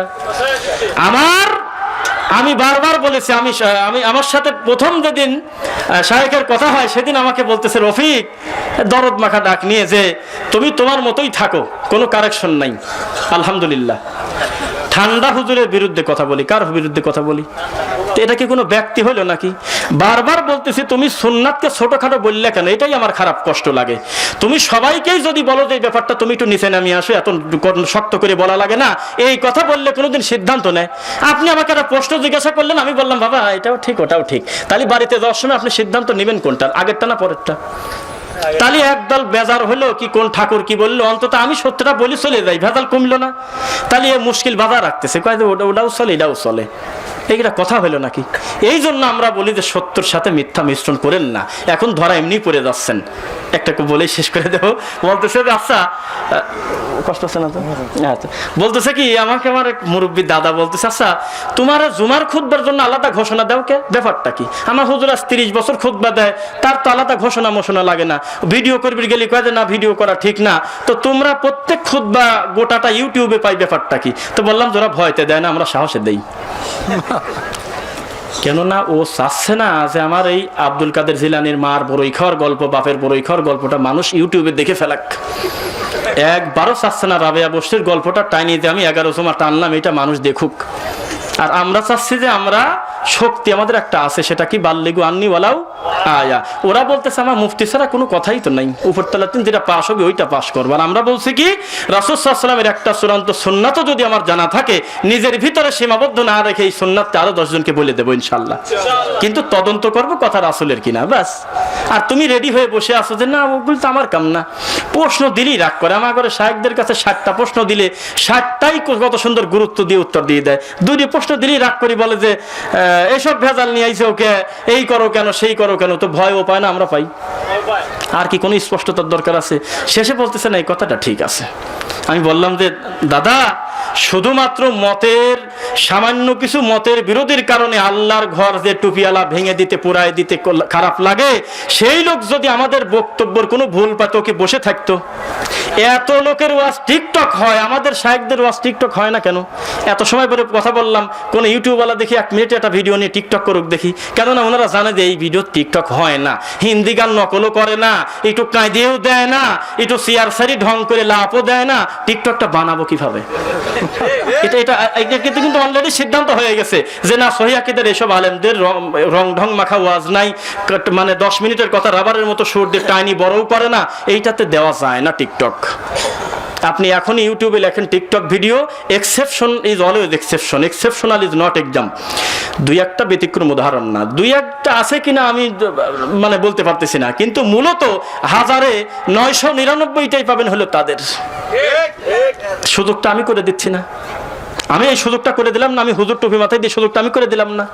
আমি বারবার বলেছি, আমি আমার সাথে প্রথম যেদিন শায়েখের কথা হয় সেদিন আমাকে বলতেছে রফিক দরদ মাখা ডাক নিয়ে যে তুমি তোমার মতোই থাকো, কোনো কারেকশন নাই। আলহামদুলিল্লাহ। ঠান্ডা হুজুরের বিরুদ্ধে কথা বলি। কার বিরুদ্ধে কথা বলি? তো এটা কি কোনো ব্যক্তি হলো নাকি? বারবার বলতেছি তুমি সুন্নাতকে ছোটখাটো বললে কেন? এটাই আমার খারাপ কষ্ট লাগে। তুমি সবাইকেই যদি বলো যে এই ব্যাপারটা তুমি একটু নিচে নামিয়ে আসো, এত শক্ত করে বলা লাগে না, এই কথা বললে কোনোদিন সিদ্ধান্ত নেয়। আপনি আমাকে একটা প্রশ্ন জিজ্ঞাসা করলেন, আমি বললাম বাবা এটাও ঠিক ওটাও ঠিক। তাহলে বাড়িতে যাওয়ার সময় আপনি সিদ্ধান্ত নেবেন কোনটার, আগেরটা না পরেরটা? তাহলে একদল বেজার হলো কি কোন ঠাকুর কি বললো, অন্তত আমি সত্যটা বলি চলে যাই, ভেজাল কমলো না। তাহলে এ মুশকিল বাধা রাখতেছে, কয় ওটাও চলে এটাও চলে। এইটা কথা হলো নাকি? এই জন্য আমরা বলি যে সত্যর সাথে মিথ্যা মিশ্রণ করেন না। এখন ধরা এমনি পড়ে যাচ্ছেন। একটা বলেই শেষ করে দেবো। বলতেছে আচ্ছা, কষ্ট হচ্ছে না তো? আচ্ছা, বলতেছে কি আমাকে আমার এক মুরব্বী দাদা বলতেছে, আচ্ছা তোমার জুমার খুতবার জন্য আলাদা ঘোষণা দাও কে? ব্যাপারটা কি? আমার হুজুর আজ 30 বছর খুতবা দেয়, তার তো আলাদা ঘোষণা মোষণা লাগে না। ভিডিও করবি গেলি কয় যে না ভিডিও করা ঠিক না। তো তোমরা প্রত্যেক খুতবা গোটাটা ইউটিউবে পাই, ব্যাপারটা কি? তো বললাম যারা ভয়তে দেয় না, আমরা সাহসে দেই। কেননা ও চাচ্ছে না যে আমার এই আব্দুল কাদের জিলানির মার বড়ই খাওয়ার গল্প, বাপের বড়ই খাওয়ার গল্পটা মানুষ ইউটিউবে দেখে ফেলাক। একবারও চাচ্ছে না রাবেয়া বস্তির গল্পটা টাইনি যে আমি 11 জমা টানলাম এটা মানুষ দেখুক। আর আমরা চাচ্ছি যে আমরা শক্তি আমাদের একটা আছে, সেটা কি বাল্লিগু আন্নি ওয়ালাউ আয়া। ওরা বলতেছে আমার মুফতি ছাড়া কোনো কথাই তো নাই, উপরতলাতে যেটা পাশ হবে ওইটা পাশ করবো। আর আমরা বলছি কি রাসূল সাল্লাল্লাহু আলাইহি ওয়াসাল্লামের একটা চূড়ান্ত সুন্নাতও যদি আমার জানা থাকে, নিজের ভিতরে সীমাবদ্ধ না রেখে এই সুন্নাতটা আরো 10 জনকে বলে দেবো ইনশাআল্লাহ। কিন্তু তদন্ত করবো কথা রাসূলের কিনা, ব্যাস। আর তুমি রেডি হয়ে বসে আছো যে না ওগুলো তো আমার কাম না। প্রশ্ন দিলেই রাগ করে। আমার ঘরে শায়েখদের কাছে 60টা প্রশ্ন দিলে 60টাই কত সুন্দর গুরুত্ব দিয়ে উত্তর দিয়ে দেয়। 2টি প্রশ্ন দিলেই রাগ করে বলে যে এইসব ভেজাল নিয়ে আইছে ওকে, এই করো কেন সেই করো কেন। তো ভয় ও পায় না, আমরা পাই। আর কি কোনো স্পষ্টতার দরকার আছে? শেষে বলতেছে না এই কথাটা ঠিক আছে। আমি বললাম যে দাদা শুধুমাত্র মতের সামান্য কিছু মতের বিরোধীর কারণে আল্লাহর ঘর যে টুপিয়ালা ভেঙে দিতে পুরাই দিতে খারাপ লাগে, সেই লোক যদি আমাদের বক্তব্যের কোনো ভুল পাতো কি বসে থাকতো? এত লোকের ওয়াজ টিকটক হয়, আমাদের শায়েখদের ওয়াজ টিকটক হয় না কেন? এত সময় পরে কথা বললাম কোন ইউটিউবওয়ালা দেখি 1 মিনিটে একটা ভিডিও নিয়ে টিকটক করুক দেখি। কেননা ওনারা জানে যে এই ভিডিও টিকটক হয় না, হিন্দি গান নকলও করে না, একটু কাঁদিয়েও দেয় না, একটু সিয়ার সারি ঢং করে লাভও দেয় না। টিকটকটা বানাবো কিভাবে? এটা কিন্তু অলরেডি সিদ্ধান্ত হয়ে গেছে যে না সহিহ আকীদার এসব আলেমদের রং ঢং মাখা ওয়াজ নাই, মানে 10 মিনিটের কথা রাবারের মতো সুর দিয়ে টাইনি বড়ও করে না, এইটাতে দেওয়া যায় না টিকটক। আপনি এখন ইউটিউবে লেখেন TikTok video, exception is always exception, exceptional is not exam. 2-1টা ব্যতিক্রম উদাহরণ না, 2-1টা আছে কিনা আমি মানে বলতে পারতেছি না, কিন্তু মূলত 999টাই পাবেন হলো তাদের। সুযোগটা আমি করে দিচ্ছি না, আমি এই সুযোগটা করে দিলাম না, আমি হুজুর টুপি মাথায় দিয়ে সুযোগটা আমি করে দিলাম না।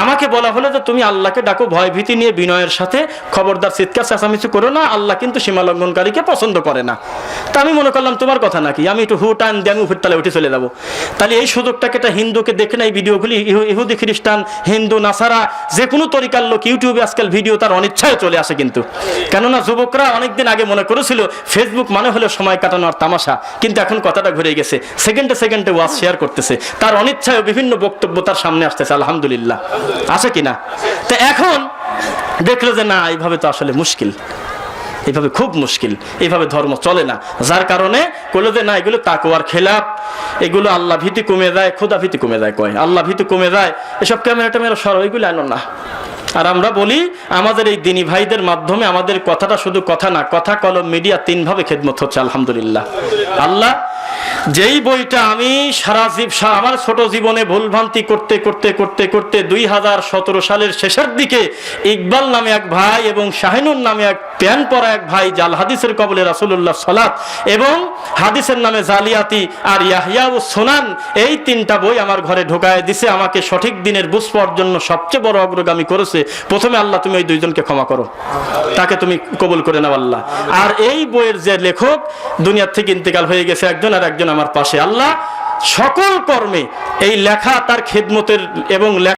আমাকে বলা হলো যে তুমি আল্লাহকে ডাকো ভয় ভীতি নিয়ে বিনয়ের সাথে, খবরদার চিৎকার চেঁচামেচি করো না, আল্লাহ কিন্তু সীমা লঙ্ঘনকারীকে পছন্দ করে না। তা আমি মনে করলাম তোমার কথা নাকি, আমি একটু হু টান দিয়ে আমি উপর তলায় উঠে চলে যাবো। তাহলে এই সুযোগটাকে একটা হিন্দুকে দেখে না, এই ভিডিওগুলি ইহুদি খ্রিস্টান হিন্দু নাসারা যে কোনো তরিকার লোক ইউটিউবে আজকাল ভিডিও তার অনিচ্ছায় চলে আসে। কিন্তু কেননা যুবকরা অনেকদিন আগে মনে করেছিল ফেসবুক মানে হলো সময় কাটানোর তামাশা, কিন্তু এখন কথাটা ঘুরে গেছে, সেকেন্ডে সেকেন্ডে ওয়াজ শেয়ার করতেছে, তার অনিচ্ছায় বিভিন্ন বক্তব্য তার সামনে আসতেছে। আলহামদুলিল্লাহ, আছে কিনা? তো এখন দেখলো যে না এইভাবে তো আসলে মুশকিল, এইভাবে খুব মুশকিল, এইভাবে ধর্ম চলে না। যার কারণে বললো যে না এগুলো তাকওয়ার খেলাফ, এগুলো আল্লাহ ভীতি কমে যায়, খোদা ভীতি কমে যায়, কয় আল্লাহ ভীতি কমে যায়, এসব ক্যামেরা ট্যামেরা সর, ওইগুলো আনো না। আর আমরা বলি আমাদের এই দিনী ভাইদের মাধ্যমে আমাদের কথাটা শুধু কথা না, কথা কলম মিডিয়া 3 ভাবে খেদমত হচ্ছে। আলহামদুলিল্লাহ, আল্লাহ যেই বইটা আমি আমার ছোট জীবনে ভুলভ্রান্তি করতে করতে করতে করতে 2017 সালের শেষের দিকে ইকবাল নামে এক ভাই এবং শাহিনুর নামে এক প্যান পরা এক ভাই জাল হাদিসের কবলে রাসূলুল্লাহ সালাত এবং হাদিসের নামে জালিয়াতি আর ইয়াহইয়া ও সুনান, এই 3টা বই আমার ঘরে ঢোকায় দিছে। আমাকে সঠিক দিনের বুঝ পাওয়ার জন্য সবচেয়ে বড় অগ্রগামী করেছে। প্রথমে আল্লাহ তুমি ওই দুইজনকে ক্ষমা করো, তাকে তুমি কবুল করে নাও আল্লাহ। আর এই বইয়ের যে লেখক দুনিয়া থেকে ইন্তেকাল হয়ে গেছে একজন, আর একজন আমার পাশে। আল্লাহ সকল কর্মে এই লেখা তার খিদমতের এবং